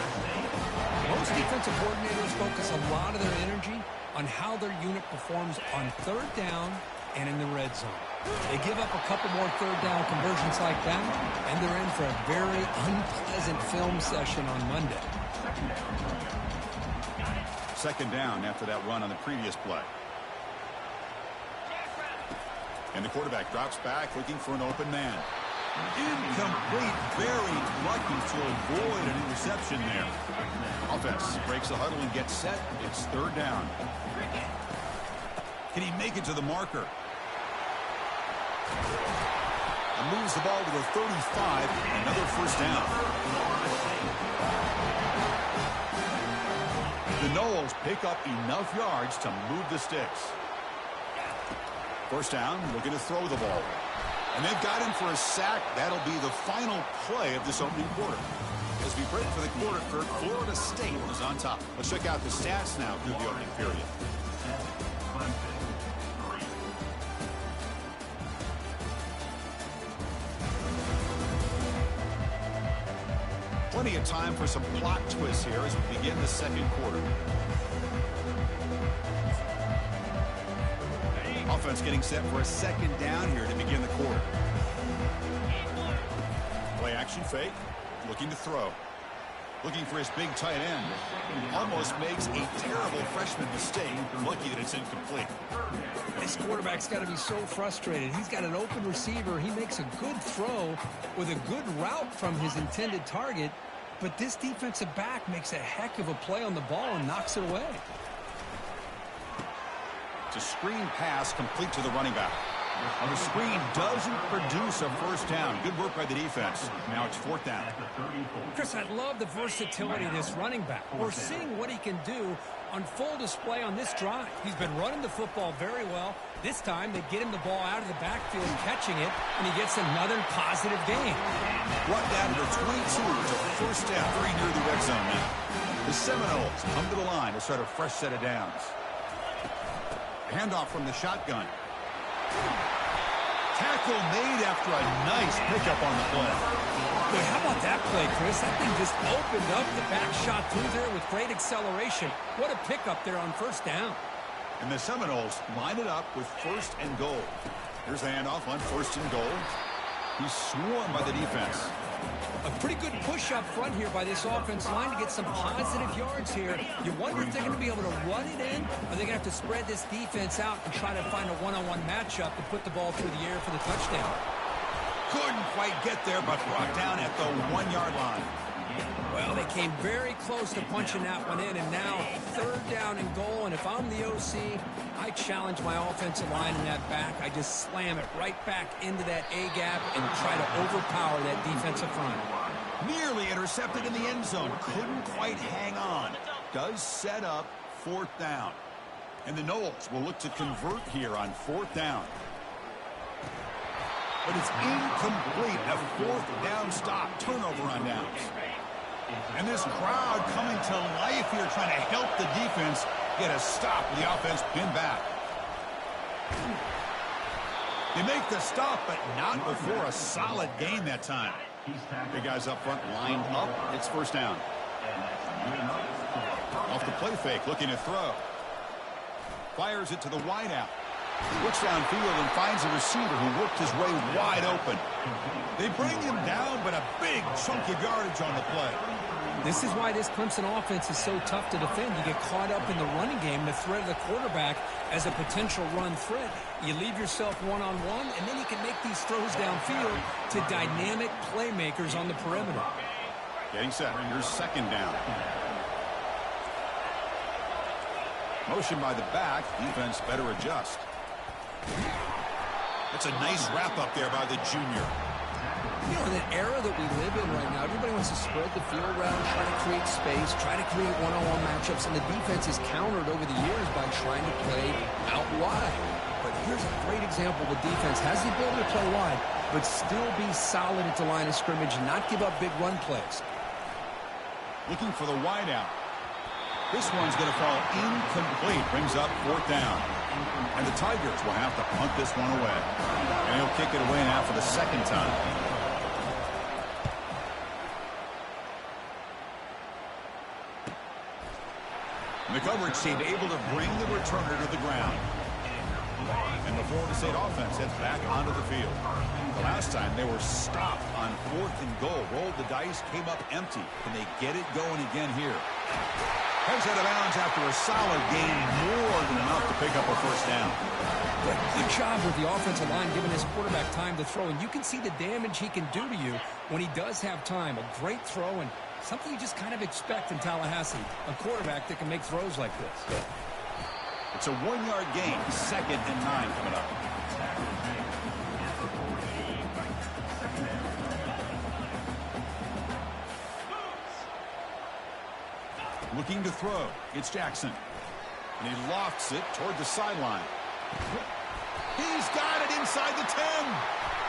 [SPEAKER 8] Most defensive coordinators focus a lot of their energy on how their unit performs on 3rd down and in the red zone. They give up a couple more 3rd down conversions like that, and they're in for a very unpleasant film session on Monday.
[SPEAKER 6] Second down after that run on the previous play. And the quarterback drops back, looking for an open man. Incomplete, very lucky to avoid an interception there. Offense breaks the huddle and gets set. It's 3rd down. Can he make it to the marker? And moves the ball to the 35. Another first down. The Noles pick up enough yards to move the sticks. First down, looking to throw the ball. And they've got him for a sack. That'll be the final play of this opening quarter. As we break for the quarter, Florida State is on top. Let's check out the stats now through the opening period. Plenty of time for some plot twists here as we begin the second quarter. Offense getting set for a second down here to begin the quarter. Play action fake. Looking to throw. Looking for his big tight end. Almost makes a terrible freshman mistake. Lucky that it's incomplete.
[SPEAKER 8] This quarterback's got to be so frustrated. He's got an open receiver. He makes a good throw with a good route from his intended target. But this defensive back makes a heck of a play on the ball and knocks it away.
[SPEAKER 6] It's a screen pass complete to the running back. And the screen doesn't produce a first down. Good work by the defense. Now it's 4th down.
[SPEAKER 8] Chris, I love the versatility of this running back. We're seeing what he can do on full display on this drive. He's been running the football very well. This time they get him the ball out of the backfield catching it, and he gets another positive gain.
[SPEAKER 6] Brought down to the 22 to first down, very near the red zone now. The Seminoles come to the line to start a fresh set of downs. Handoff from the shotgun. Tackle made after a nice pickup on the play.
[SPEAKER 8] Boy, how about that play, Chris? That thing just opened up the back shot through there with great acceleration. What a pickup there on first down.
[SPEAKER 6] And the Seminoles line it up with 1st and goal. Here's the handoff on 1st and goal. He's swarmed by the defense.
[SPEAKER 8] A pretty good push up front here by this offense line to get some positive yards here. You wonder if they're going to be able to run it in, or they're going to have to spread this defense out and try to find a one-on-one matchup and put the ball through the air for the touchdown.
[SPEAKER 6] Couldn't quite get there, but brought down at the 1-yard line.
[SPEAKER 8] Well, they came very close to punching that one in, and now 3rd down and goal. And if I'm the OC, I challenge my offensive line in that back. I just slam it right back into that A-gap and try to overpower that defensive front.
[SPEAKER 6] Nearly intercepted in the end zone. Couldn't quite hang on. Does set up 4th down. And the Knowles will look to convert here on 4th down. But it's incomplete. A 4th down stop. Turnover on downs. And this crowd coming to life here, trying to help the defense get a stop. The offense pinned back. They make the stop, but not before a solid gain that time. The guys up front lined up. It's 1st down. Off the play fake, looking to throw. Fires it to the wideout. Looks downfield and finds a receiver who worked his way wide open. They bring him down, but a big chunk of yardage on the play.
[SPEAKER 8] This is why this Clemson offense is so tough to defend. You get caught up in the running game, the threat of the quarterback as a potential run threat. You leave yourself one-on-one, and then you can make these throws downfield to dynamic playmakers on the perimeter.
[SPEAKER 6] Getting set. Here's 2nd down. Motion by the back. Defense better adjust. It's a nice wrap-up there by the junior.
[SPEAKER 8] You know, in an era that we live in right now, everybody wants to spread the field around, try to create space, try to create one-on-one matchups, and the defense is countered over the years by trying to play out wide. But here's a great example. The defense has the ability to play wide, but still be solid at the line of scrimmage and not give up big run plays.
[SPEAKER 6] Looking for the wideout. This one's going to fall incomplete. Brings up 4th down. And the Tigers will have to punt this one away. And he'll kick it away now for the 2nd time. The coverage team able to bring the returner to the ground. And the Florida State offense heads back onto the field. The last time they were stopped on 4th and goal. Rolled the dice, came up empty. Can they get it going again here? Heads out of bounds after a solid gain, more than enough to pick up a 1st down.
[SPEAKER 8] Good job with the offensive line giving his quarterback time to throw. And you can see the damage he can do to you when he does have time. A great throw and something you just kind of expect in Tallahassee. A quarterback that can make throws like this.
[SPEAKER 6] It's a 1-yard gain. 2nd and 9 coming up. Looking to throw. It's Jackson. And he lofts it toward the sideline. He's got it inside the 10.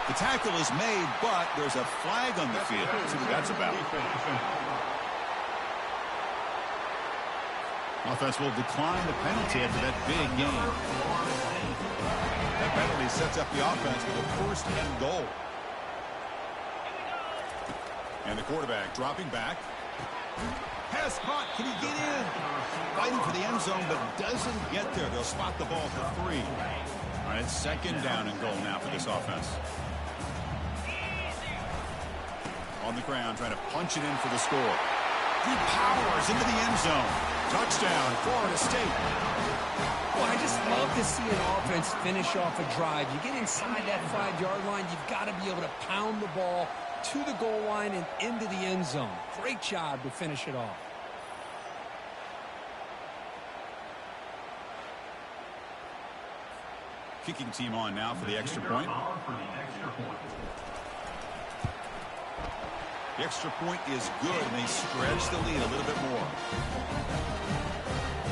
[SPEAKER 6] The tackle is made, but there's a flag on the field. Let's see what that's about. Offense will decline the penalty after that big game. That penalty sets up the offense with a 1st and goal. And the quarterback dropping back. Pass caught. Can he get in? Fighting for the end zone, but doesn't get there. They'll spot the ball for 3. All right, 2nd down and goal now for this offense. On the ground, trying to punch it in for the score. He powers into the end zone. Touchdown, Florida State.
[SPEAKER 8] Well, I just love to see an offense finish off a drive. You get inside that 5-yard line, you've got to be able to pound the ball to the goal line and into the end zone. Great job to finish it off.
[SPEAKER 6] Kicking team on now for the extra point. The extra point is good, and they stretch the lead a little bit more.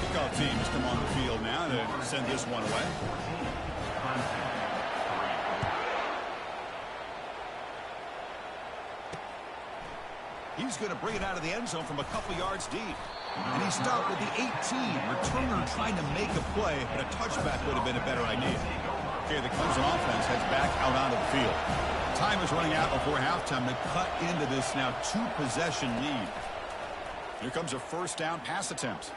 [SPEAKER 6] Kickoff team has come on the field now to send this one away. He's going to bring it out of the end zone from a couple yards deep. And he stopped with the 18. Returner trying to make a play, but a touchback would have been a better idea. Okay, the Clemson offense heads back out onto the field. Time is running out before halftime to cut into this now 2-possession lead. Here comes a 1st down pass attempt.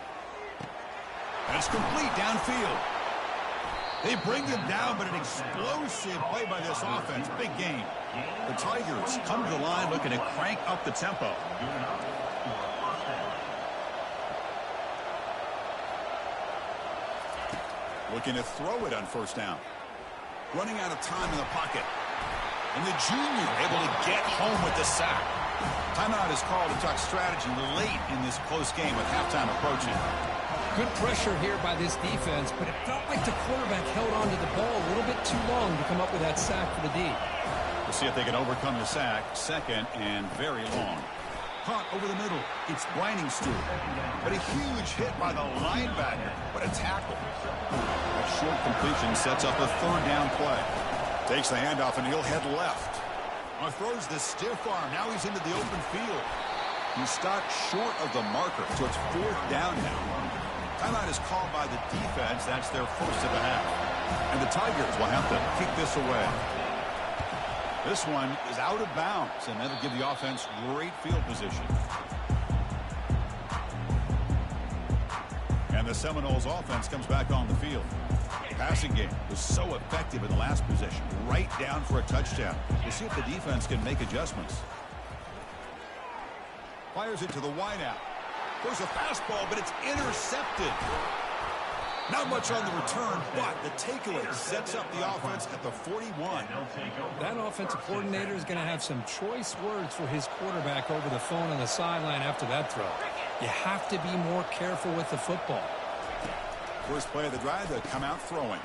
[SPEAKER 6] And it's complete downfield. They bring him down, but an explosive play by this offense. Big game. The Tigers come to the line looking to crank up the tempo. Looking to throw it on 1st down. Running out of time in the pocket. And the junior able to get home with the sack. Timeout is called to talk strategy late in this close game with halftime approaching.
[SPEAKER 8] Good pressure here by this defense, but it felt like the quarterback held on to the ball a little bit too long to come up with that sack for the D.
[SPEAKER 6] We'll see if they can overcome the sack. 2nd and very long. caught over the middle. It's blinding Stewart. But a huge hit by the linebacker. What a tackle. That short completion sets up a third down play. Takes the handoff, and he'll head left. Throws the stiff arm. Now he's into the open field. He's stopped short of the marker, so it's fourth down now. Timeout is called by the defense. That's their first of the half. And the Tigers will have to kick this away. This one is out of bounds, and that'll give the offense great field position. And the Seminoles offense comes back on the field. Passing game was so effective in the last possession, right down for a touchdown. We'll see if the defense can make adjustments. Fires it to the wideout. There's a fastball, but it's intercepted. Not much on the return, but the takeaway sets up the offense at the 41.
[SPEAKER 8] That offensive coordinator is going to have some choice words for his quarterback over the phone on the sideline after that throw. You have to be more careful with the football.
[SPEAKER 6] First play of the drive, they'll come out throwing.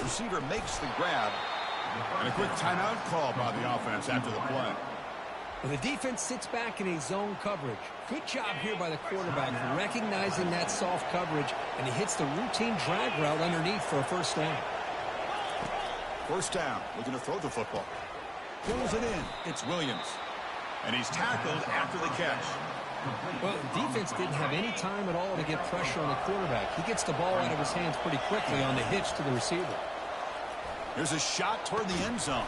[SPEAKER 6] Receiver makes the grab. And a quick timeout call by the offense after the play.
[SPEAKER 8] Well, the defense sits back in a zone coverage. Good job here by the quarterback recognizing that soft coverage, and he hits the routine drag route underneath for a first down.
[SPEAKER 6] First down, looking to throw the football. Pulls it in. It's Williams. And he's tackled after the catch.
[SPEAKER 8] Well, the defense didn't have any time at all to get pressure on the quarterback. He gets the ball out of his hands pretty quickly on the hitch to the receiver.
[SPEAKER 6] Here's a shot toward the end zone.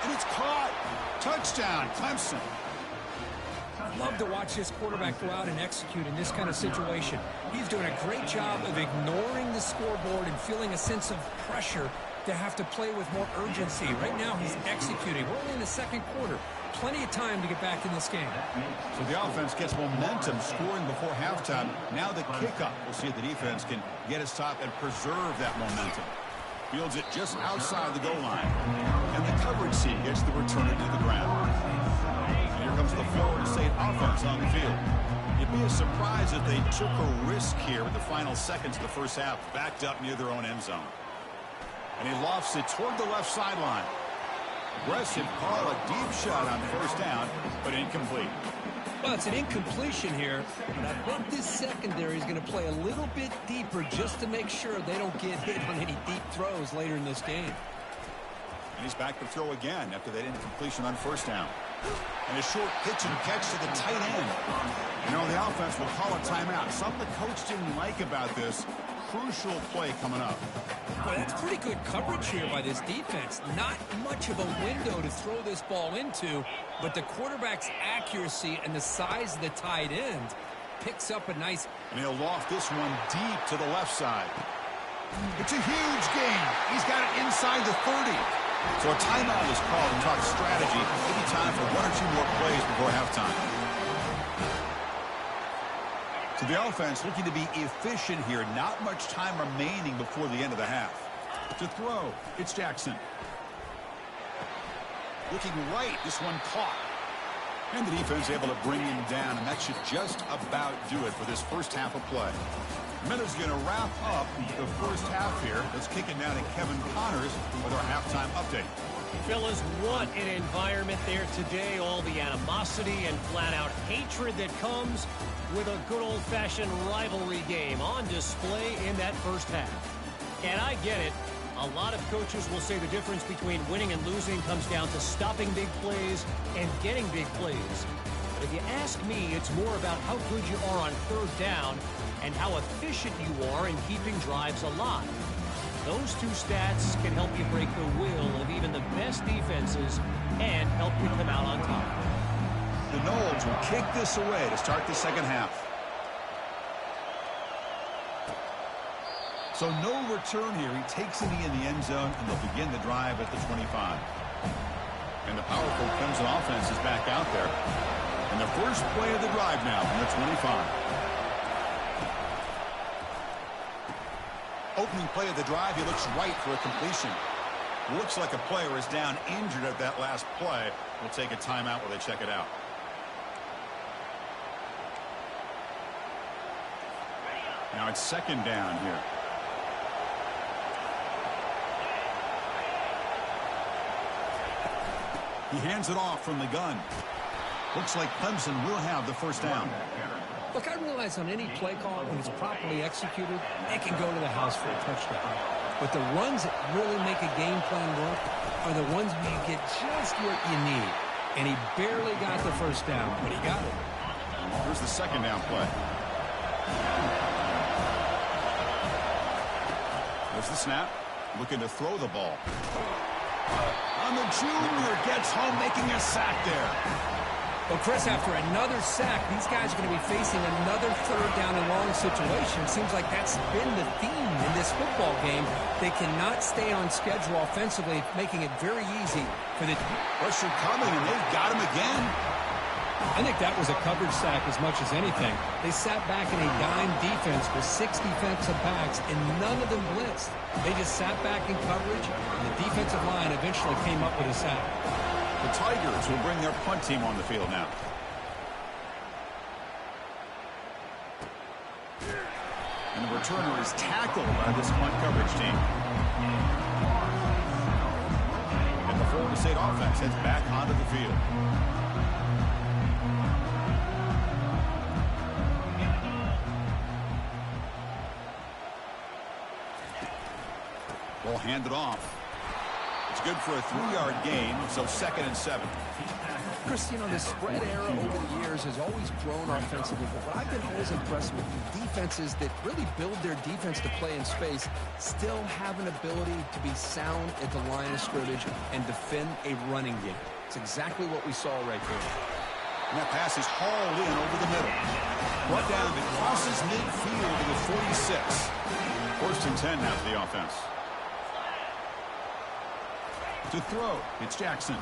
[SPEAKER 6] And it's caught. Touchdown, Clemson.
[SPEAKER 8] Love to watch this quarterback go out and execute in this kind of situation. He's doing a great job of ignoring the scoreboard and feeling a sense of pressure to have to play with more urgency. Right now, he's executing. We're only in the second quarter. Plenty of time to get back in this game.
[SPEAKER 6] So the offense gets momentum, scoring before halftime. Now the kickoff. We'll see if the defense can get a stop and preserve that momentum. Fields it just outside the goal line. And the coverage team gets the returner to the ground. And here comes the Florida State offense on the field. It'd be a surprise if they took a risk here with the final seconds of the first half, backed up near their own end zone. And he lofts it toward the left sideline. Aggressive call, a deep shot on first down, but incomplete.
[SPEAKER 8] Well, it's an incompletion here, but I bet this secondary is going to play a little bit deeper just to make sure they don't get hit on any deep throws later in this game.
[SPEAKER 6] And he's back to throw again after that incompletion on first down. And a short pitch and catch to the tight end. You know, the offense will call a timeout. Something the coach didn't like about this. Crucial play coming up.
[SPEAKER 8] Well, that's pretty good coverage here by this defense. Not much of a window to throw this ball into, but the quarterback's accuracy and the size of the tight end picks up a nice...
[SPEAKER 6] And he'll loft this one deep to the left side. It's a huge gain. He's got it inside the 30. So a timeout is called to talk strategy. Maybe time for one or two more plays before halftime. So the offense looking to be efficient here. Not much time remaining before the end of the half. To throw, it's Jackson. Looking right, this one caught. And the defense able to bring him down, and that should just about do it for this first half of play. Miller's going to wrap up the first half here. Let's kick it down to Kevin Connors with our halftime update.
[SPEAKER 4] Fellas, what an environment there today. All the animosity and flat-out hatred that comes with a good old-fashioned rivalry game on display in that first half. And I get it. A lot of coaches will say the difference between winning and losing comes down to stopping big plays and getting big plays. But if you ask me, it's more about how good you are on third down and how efficient you are in keeping drives alive. Those two stats can help you break the will of even the best defenses and help you come out on top.
[SPEAKER 6] The Noles will kick this away to start the second half. So no return here. He takes it in the end zone, and they'll begin the drive at the 25. And the powerful Clemson offense is back out there. And the first play of the drive now from the 25. Opening play of the drive, he looks right for a completion. Looks like a player is down injured at that last play. We'll take a timeout while they check it out. Now it's second down here. He hands it off from the gun. Looks like Clemson will have the first down.
[SPEAKER 8] Look, I realize on any play call, when it's properly executed, it can go to the house for a touchdown. But the runs that really make a game plan work are the ones where you get just what you need. And he barely got the first down, but he got it.
[SPEAKER 6] Here's the second down play. There's the snap. Looking to throw the ball. And the junior gets home, making a sack there.
[SPEAKER 8] Well, Chris, after another sack, these guys are going to be facing another third down and long situation. Seems like that's been the theme in this football game. They cannot stay on schedule offensively, making it very easy for the
[SPEAKER 6] pressure coming, and they've got him again.
[SPEAKER 8] I think that was a coverage sack as much as anything. They sat back in a dime defense with 6 defensive backs, and none of them blitzed. They just sat back in coverage, and the defensive line eventually came up with a sack.
[SPEAKER 6] The Tigers will bring their punt team on the field now. And the returner is tackled by this punt coverage team. And the Florida State offense heads back onto the field. Ball handed off. It's good for a 3-yard gain, so 2nd and 7.
[SPEAKER 8] Chris, you know, the spread era over the years has always grown offensively, but what I've been always impressed with the defenses that really build their defense to play in space still have an ability to be sound at the line of scrimmage and defend a running game. It's exactly what we saw right there.
[SPEAKER 6] And that pass is hauled in over the middle. Brought down, it crosses midfield to the 46. 1st and 10 now for the offense. To throw, it's Jackson.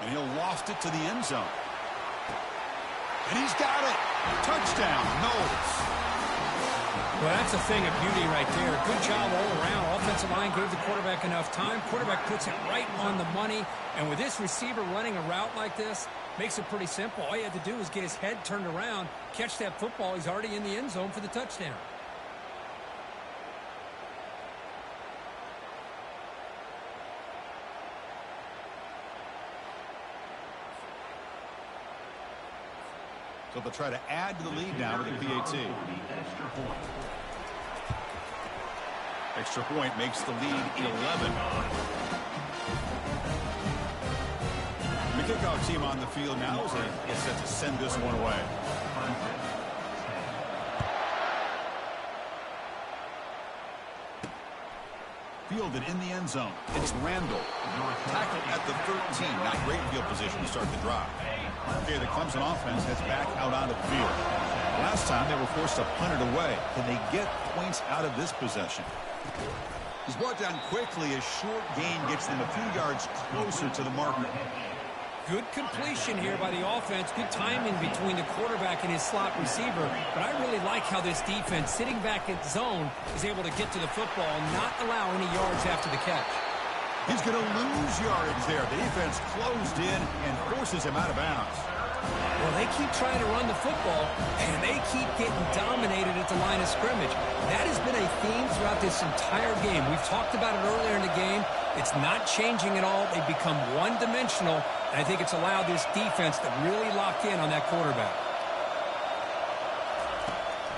[SPEAKER 6] And he'll loft it to the end zone. And he's got it. Touchdown, Knowles.
[SPEAKER 8] Well, that's a thing of beauty right there. Good job all around. Offensive line gave the quarterback enough time. Quarterback puts it right on the money. And with this receiver running a route like this, makes it pretty simple. All you had to do was get his head turned around, catch that football. He's already in the end zone for the touchdown.
[SPEAKER 6] So they'll try to add to the lead now with a PAT. Extra point makes the lead 11. The kickoff team on the field now is set to send this one away. Fielded in the end zone. It's Randall. Tackled at the 13. Not great field position to start the drive. Okay, the Clemson offense heads back out onto the field. Last time they were forced to punt it away. Can they get points out of this possession? He's brought down quickly. A short gain gets them a few yards closer to the marker.
[SPEAKER 8] Good completion here by the offense. Good timing between the quarterback and his slot receiver. But I really like how this defense, sitting back in zone, is able to get to the football and not allow any yards after the catch.
[SPEAKER 6] He's going to lose yardage there. The defense closed in and forces him out of bounds.
[SPEAKER 8] Well, they keep trying to run the football, and they keep getting dominated at the line of scrimmage. That has been a theme throughout this entire game. We've talked about it earlier in the game. It's not changing at all. They've become one-dimensional, and I think it's allowed this defense to really lock in on that quarterback.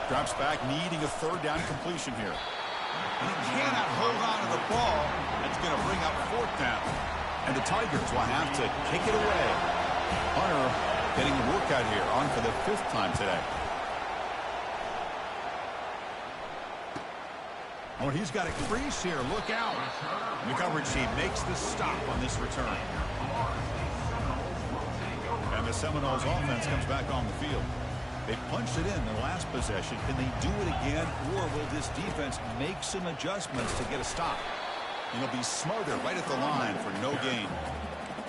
[SPEAKER 6] Drops back, needing a 3rd down completion here. He cannot hold on to the ball. That's going to bring up 4th down. And the Tigers will have to kick it away. Hunter getting a workout here, on for the 5th time today. Oh, he's got a crease here. Look out. And the coverage team makes the stop on this return. And the Seminoles offense comes back on the field. They punched it in their last possession. Can they do it again, or will this defense make some adjustments to get a stop? And they'll be smarter right at the line for no gain.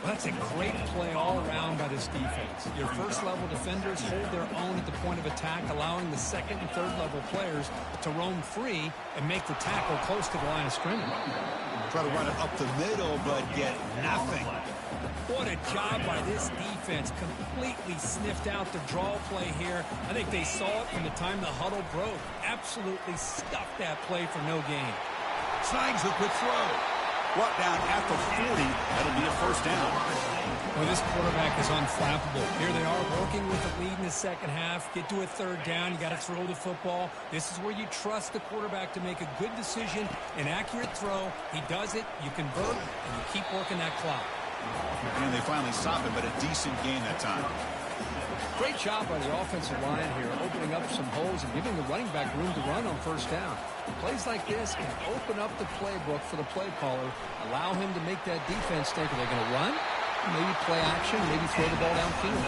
[SPEAKER 8] Well, that's a great play all around by this defense. Your first-level defenders hold their own at the point of attack, allowing the 2nd and 3rd-level players to roam free and make the tackle close to the line of scrimmage.
[SPEAKER 6] Try to run it up the middle, but get nothing.
[SPEAKER 8] What a job by this defense. Completely sniffed out the draw play here. I think they saw it from the time the huddle broke. Absolutely stuffed that play for no gain.
[SPEAKER 6] Snags the quick throw. Brought down at the 40. That'll be a first down.
[SPEAKER 8] Well, this quarterback is unflappable. Here they are working with the lead in the second half. Get to a third down. You got to throw the football. This is where you trust the quarterback to make a good decision, an accurate throw. He does it. You convert, and you keep working that clock.
[SPEAKER 6] And they finally stop him, but a decent gain that time.
[SPEAKER 8] Great job by the offensive line here, opening up some holes and giving the running back room to run on first down. Plays like this can open up the playbook for the play caller, allow him to make that defense think, are they going to run? Maybe play action, maybe throw the ball downfield.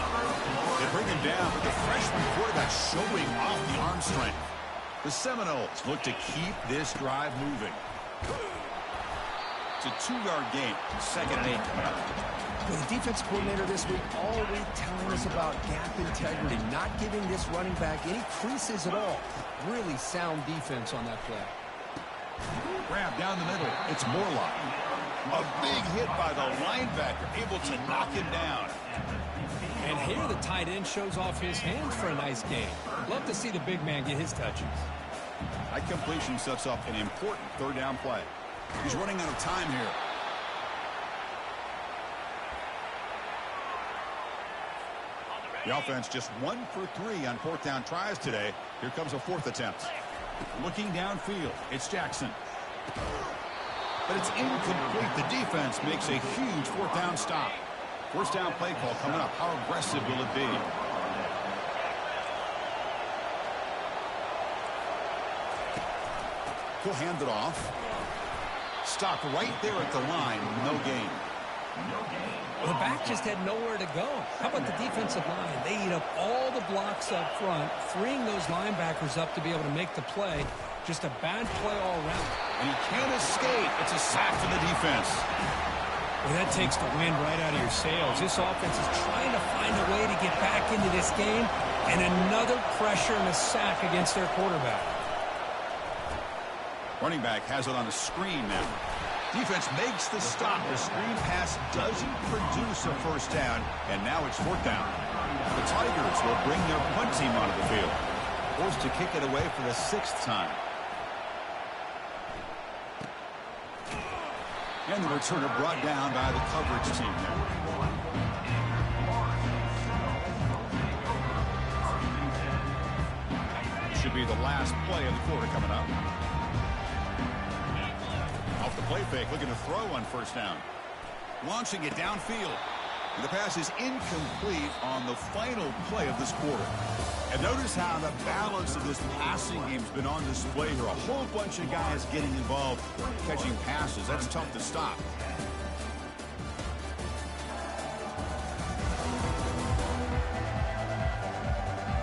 [SPEAKER 6] They bring him down, but the freshman quarterback showing off the arm strength. The Seminoles look to keep this drive moving. It's a 2-yard gain, second and 8 coming up.
[SPEAKER 2] The defense coordinator this week already telling us about gap integrity, not giving this running back any creases at all. Really sound defense on that play.
[SPEAKER 6] Grab down the middle. It's Morlock. A big hit by the linebacker, able to knock him down.
[SPEAKER 8] And here the tight end shows off his hands for a nice gain. Love to see the big man get his touches.
[SPEAKER 6] That completion sets up an important third down play. He's running out of time here. The offense just 1 for 3 on fourth down tries today. Here comes a fourth attempt. Looking downfield, it's Jackson. But it's incomplete. The defense makes a huge fourth down stop. First down play call coming up. How aggressive will it be? He'll hand it off. Stopped right there at the line. No gain.
[SPEAKER 8] Well, the back just had nowhere to go. How about the defensive line? They eat up all the blocks up front, freeing those linebackers up to be able to make the play. Just a bad play all around.
[SPEAKER 6] And he can't escape. It's a sack for the defense.
[SPEAKER 8] Well, that takes the wind right out of your sails. This offense is trying to find a way to get back into this game, and another pressure and a sack against their quarterback.
[SPEAKER 6] Running back has it on a screen now. Defense makes the stop. The screen pass doesn't produce a first down, and now it's fourth down. The Tigers will bring their punt team onto the field. Forced to kick it away for the 6th time. And the returner brought down by the coverage team there. Should be the last play of the quarter coming up. Off the play fake, looking to throw on first down. Launching it downfield. And the pass is incomplete on the final play of this quarter. And notice how the balance of this passing game has been on display here. A whole bunch of guys getting involved catching passes. That's tough to stop.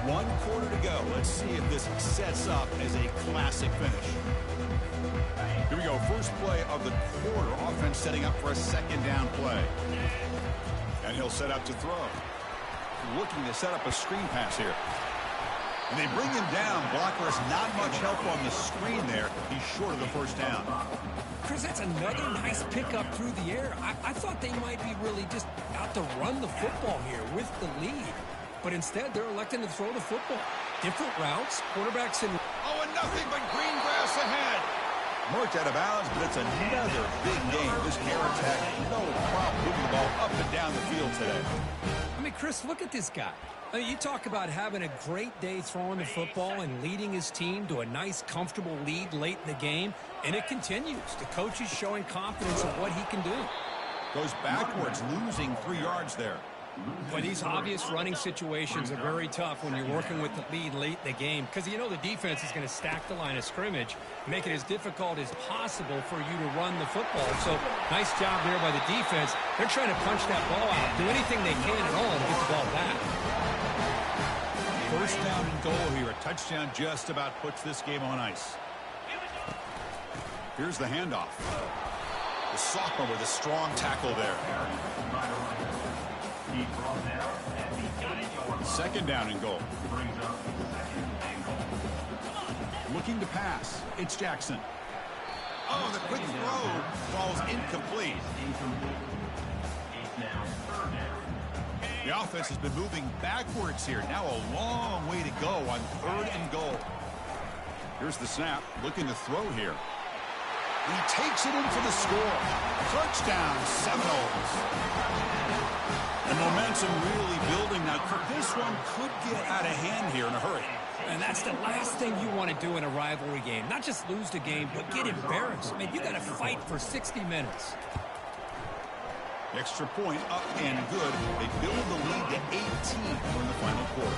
[SPEAKER 6] One quarter to go. Let's see if this sets up as a classic finish. Here we go. First play of the quarter. Offense setting up for a second down play. And he'll set up to throw. Looking to set up a screen pass here. And they bring him down. Blocker has not much help on the screen there. He's short of the first down.
[SPEAKER 8] Chris, that's another nice pickup through the air. I thought they might be really just out to run the football here with the lead. But instead, they're electing to throw the football. Different routes, quarterbacks in.
[SPEAKER 6] Oh, and nothing but green grass ahead. Marked out of bounds, but it's another big game. This air attack, no problem moving the ball up and down the field today.
[SPEAKER 8] I mean, Chris, look at this guy. I mean, you talk about having a great day throwing the football and leading his team to a nice, comfortable lead late in the game, and it continues. The coach is showing confidence of what he can do.
[SPEAKER 6] Goes backwards, losing 3 yards there.
[SPEAKER 8] But these obvious running situations are very tough when you're working with the lead late in the game because you know the defense is going to stack the line of scrimmage, make it as difficult as possible for you to run the football. So nice job there by the defense. They're trying to punch that ball out, do anything they can at all to get the ball back.
[SPEAKER 6] First down and goal here. A touchdown just about puts this game on ice. Here's the handoff. The sophomore with a strong tackle there. Second down and goal. Looking to pass. It's Jackson. Oh, the quick throw falls incomplete. The offense has been moving backwards here. Now a long way to go on third and goal. Here's the snap. Looking to throw here. He takes it in for the score. Touchdown, Seminoles. The momentum really building now. This one could get out of hand here in a hurry.
[SPEAKER 8] And that's the last thing you want to do in a rivalry game. Not just lose the game, but get embarrassed. I mean, you got to fight for 60 minutes.
[SPEAKER 6] Extra point up and good. They build the lead to 18 in the final quarter.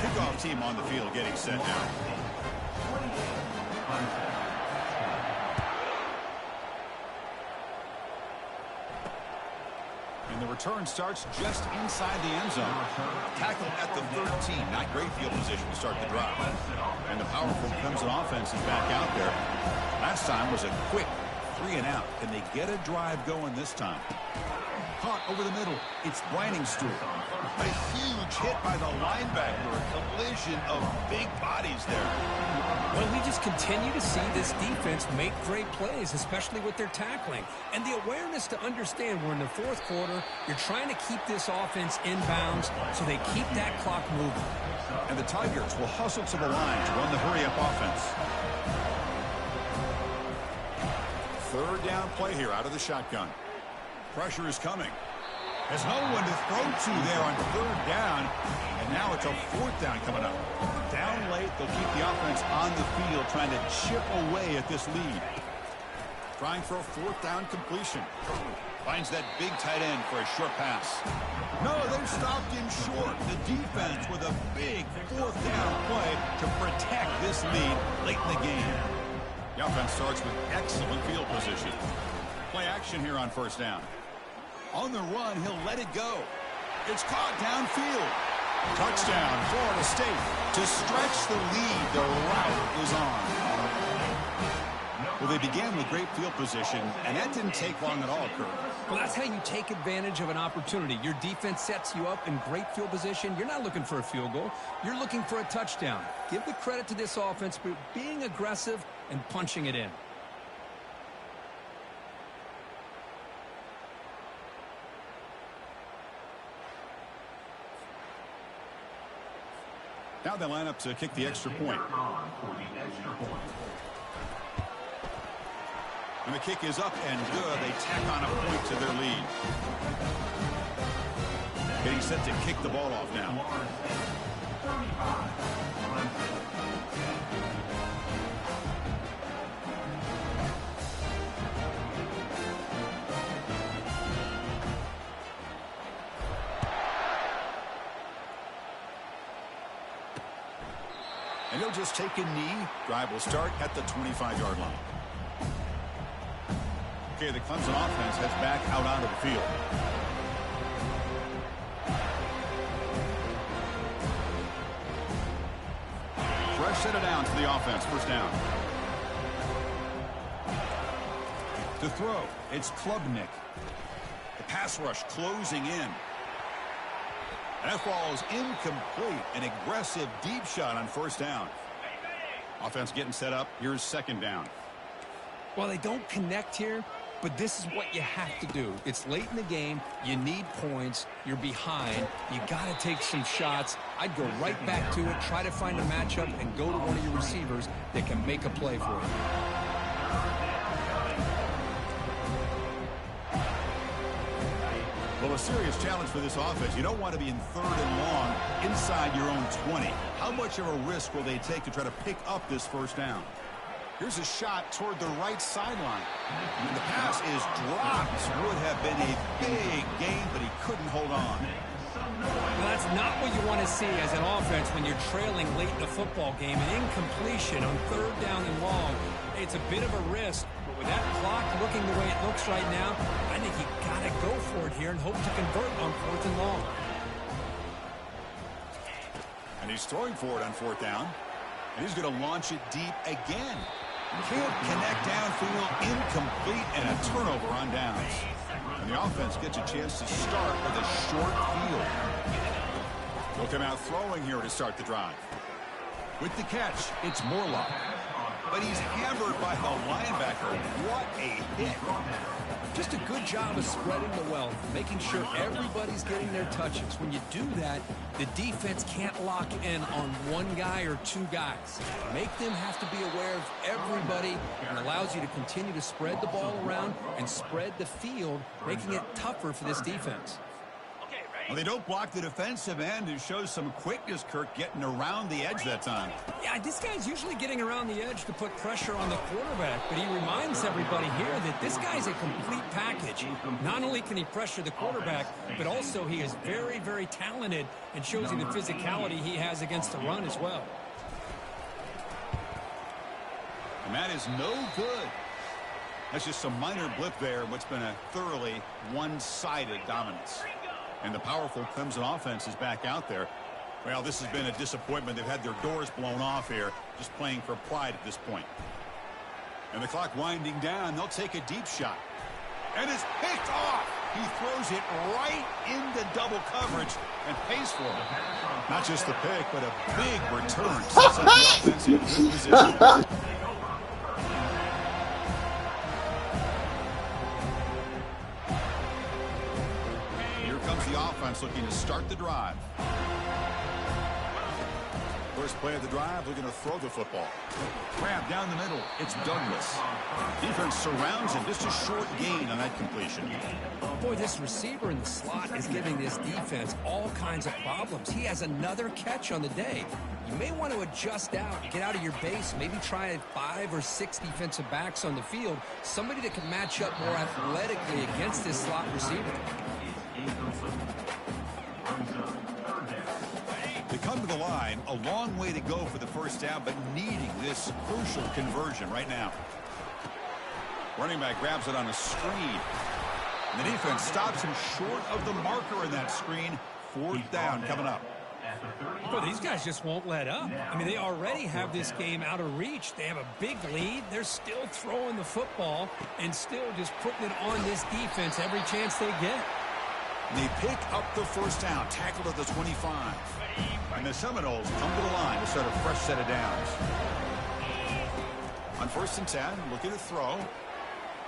[SPEAKER 6] Kickoff team on the field getting set now. And the return starts just inside the end zone. Tackled at the 13. Not great field position to start the drive. And the powerful Clemson offense is back out there. Last time was a quick 3 and out. Can they get a drive going this time? Caught over the middle. It's Briningstool. A huge hit by the linebacker. A collision of big bodies there.
[SPEAKER 8] Well, we just continue to see this defense make great plays, especially with their tackling. And the awareness to understand we're in the fourth quarter, you're trying to keep this offense in bounds so they keep that clock moving.
[SPEAKER 6] And the Tigers will hustle to the line to run the hurry-up offense. Third down play here out of the shotgun. Pressure is coming. There's no one to throw to there on third down. And now it's a fourth down coming up. Down late, they'll keep the offense on the field trying to chip away at this lead. Trying for a fourth down completion. Finds that big tight end for a short pass. No, they've stopped him short. The defense with a big fourth down play to protect this lead late in the game. The offense starts with excellent field position. Play action here on first down. On the run, he'll let it go. It's caught downfield. Touchdown, Florida State. To stretch the lead, the route is on. Well, they began with great field position, and that didn't take long at all, Kurt.
[SPEAKER 8] Well, that's how you take advantage of an opportunity. Your defense sets you up in great field position. You're not looking for a field goal. You're looking for a touchdown. Give the credit to this offense for being aggressive and punching it in.
[SPEAKER 6] Now they line up to kick the extra point. And the kick is up and good. They tack on a point to their lead. Getting set to kick the ball off now. And he'll just take a knee. Drive will start at the 25-yard line. Okay, the Clemson offense heads back out onto the field. Fresh set it down to the offense. First down. To throw, it's Klubnik. The pass rush closing in. And that ball is incomplete. An aggressive deep shot on first down. Offense getting set up. Here's second down.
[SPEAKER 8] Well, they don't connect here, but this is what you have to do. It's late in the game. You need points. You're behind. You got to take some shots. I'd go right back to it, try to find a matchup, and go to one of your receivers that can make a play for you.
[SPEAKER 6] Well, a serious challenge for this offense. You don't want to be in third and long inside your own 20. How much of a risk will they take to try to pick up this first down? Here's a shot toward the right sideline. And the pass is dropped. Would have been a big gain, but he couldn't hold on.
[SPEAKER 8] Well, that's not what you want to see as an offense when you're trailing late in a football game. An incompletion on third down and long. It's a bit of a risk, but with that clock looking the way it looks right now, I think you got to go for it here and hope to convert on fourth and long.
[SPEAKER 6] And he's throwing for it on fourth down. And he's going to launch it deep again. Can't connect downfield, incomplete, and a turnover on downs. And the offense gets a chance to start with a short field. They'll come out throwing here to start the drive. With the catch, it's Morlock. but he's hammered by the linebacker. What a hit.
[SPEAKER 8] Just a good job of spreading the wealth, making sure everybody's getting their touches. When you do that, the defense can't lock in on one guy or two guys. Make them have to be aware of everybody, and allows you to continue to spread the ball around and spread the field, making it tougher for this defense.
[SPEAKER 6] Well, they don't block the defensive end and shows some quickness, Kirk, getting around the edge that time.
[SPEAKER 8] Yeah, this guy's usually getting around the edge to put pressure on the quarterback, but he reminds everybody here that this guy's a complete package. Not only can he pressure the quarterback, but also he is very, very talented and shows you the physicality he has against the run as well.
[SPEAKER 6] And that is no good. That's just some minor blip there, what's been a thoroughly one-sided dominance. And the powerful Clemson offense is back out there. Well, this has been a disappointment. They've had their doors blown off here, just playing for pride at this point. And the clock winding down, they'll take a deep shot. And it's picked off. He throws it right into double coverage and pays for it. Not just the pick, but a big return. Sets up the offense in good position. Offense looking to start the drive. First play of the drive, looking to throw the football. Grab down the middle. It's Douglas. Defense surrounds him. Just a short gain on that completion.
[SPEAKER 8] Boy, this receiver in the slot is giving this defense all kinds of problems. He has another catch on the day. You may want to adjust out, get out of your base, maybe try 5 or 6 defensive backs on the field. Somebody that can match up more athletically against this slot receiver.
[SPEAKER 6] They come to the line, a long way to go for the first down, but needing this crucial conversion right now. Running back grabs it on a screen. And the defense stops him short of the marker in that screen. 4th down coming up.
[SPEAKER 8] But these guys just won't let up. I mean, they already have this game out of reach. They have a big lead. They're still throwing the football and still just putting it on this defense every chance they get.
[SPEAKER 6] They pick up the first down, tackled at the 25. And the Seminoles come to the line to start a fresh set of downs. On 1st and 10, looking to throw.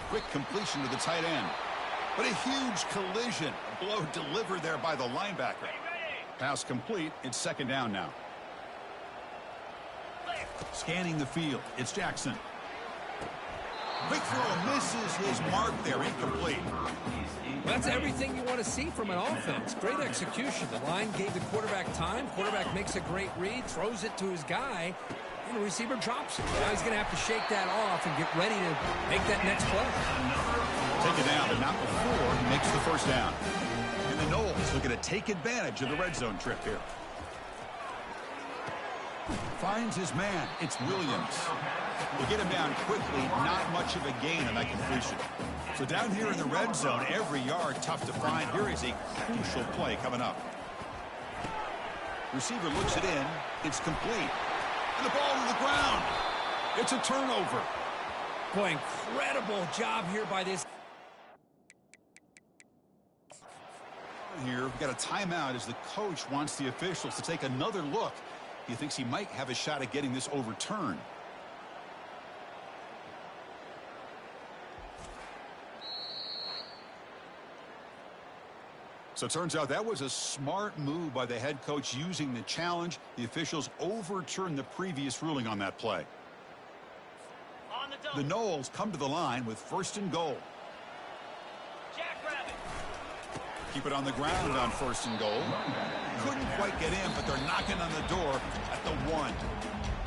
[SPEAKER 6] Quick completion to the tight end. But a huge collision. A blow delivered there by the linebacker. Pass complete. It's 2nd down now. Scanning the field. It's Jackson. Quick throw misses his mark there. Incomplete.
[SPEAKER 8] Well, that's everything you want to see from an offense. Great execution. The line gave the quarterback time. Quarterback makes a great read, throws it to his guy, and the receiver drops it. Now he's going to have to shake that off and get ready to make that next play.
[SPEAKER 6] Take it down, but not before he makes the first down. And the Noles looking to take advantage of the red zone trip here. Finds his man. It's Williams. They get him down quickly. Not much of a gain on that completion. So down here in the red zone, every yard tough to find. Here is a crucial play coming up. Receiver looks it in. It's complete. And the ball to the ground. It's a turnover.
[SPEAKER 8] Boy, incredible job here by this.
[SPEAKER 6] Here, we've got a timeout as the coach wants the officials to take another look. He thinks he might have a shot at getting this overturned. So it turns out that was a smart move by the head coach using the challenge. The officials overturned the previous ruling on that play. The Noles come to the line with 1st and goal. Keep it on the ground on 1st and goal. Couldn't quite get in, but they're knocking on the door at the 1.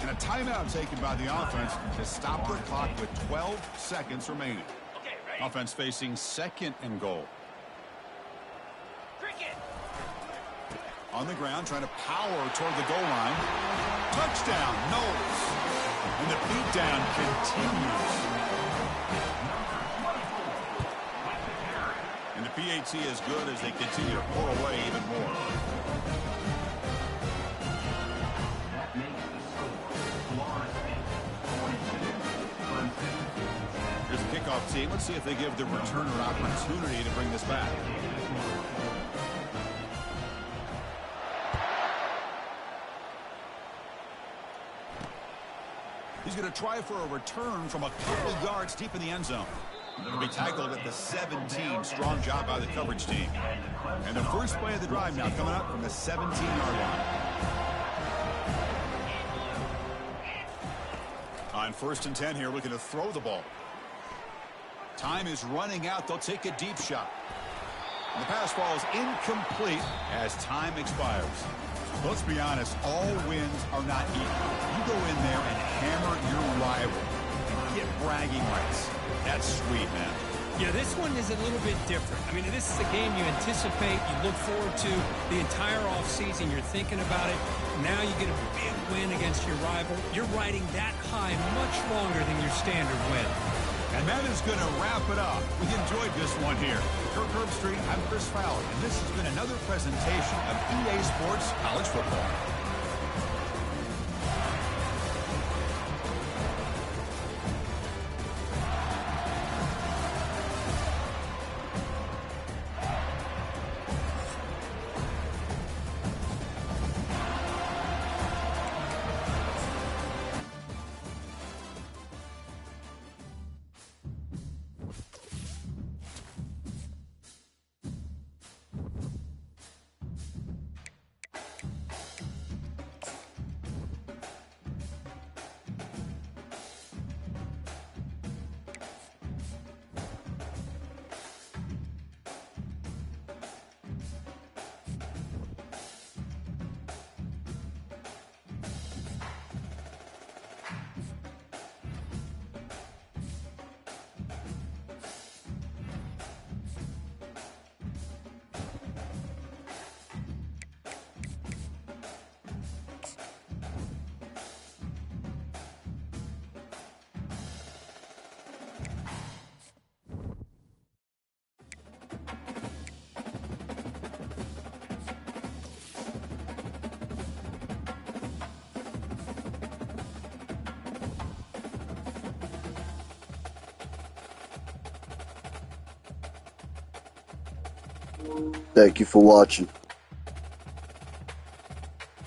[SPEAKER 6] And a timeout taken by the offense to stop the clock with 12 seconds remaining. Offense facing 2nd and goal. On the ground, trying to power toward the goal line. Touchdown, Noles. And the beatdown continues. And the PAT is good as they continue to pull away even more. Here's the kickoff team. Let's see if they give the returner an opportunity to bring this back. He's going to try for a return from a couple yards deep in the end zone. He'll be tackled at the 17. Strong job by the coverage team. And the first play of the drive now coming up from the 17-yard line. On 1st and 10 here, looking to throw the ball. Time is running out. They'll take a deep shot. And the pass ball is incomplete as time expires. Let's be honest, all wins are not equal. You go in there and hammer your rival and get bragging rights. That's sweet, man.
[SPEAKER 8] Yeah, this one is a little bit different. I mean, this is a game you anticipate, you look forward to the entire offseason. You're thinking about it. Now you get a big win against your rival. You're riding that high much longer than your standard win.
[SPEAKER 6] And that is going to wrap it up. We enjoyed this one here. Kirk Herbstreit, I'm Chris Fowler, and this has been another presentation of EA Sports College Football.
[SPEAKER 9] Thank you for watching.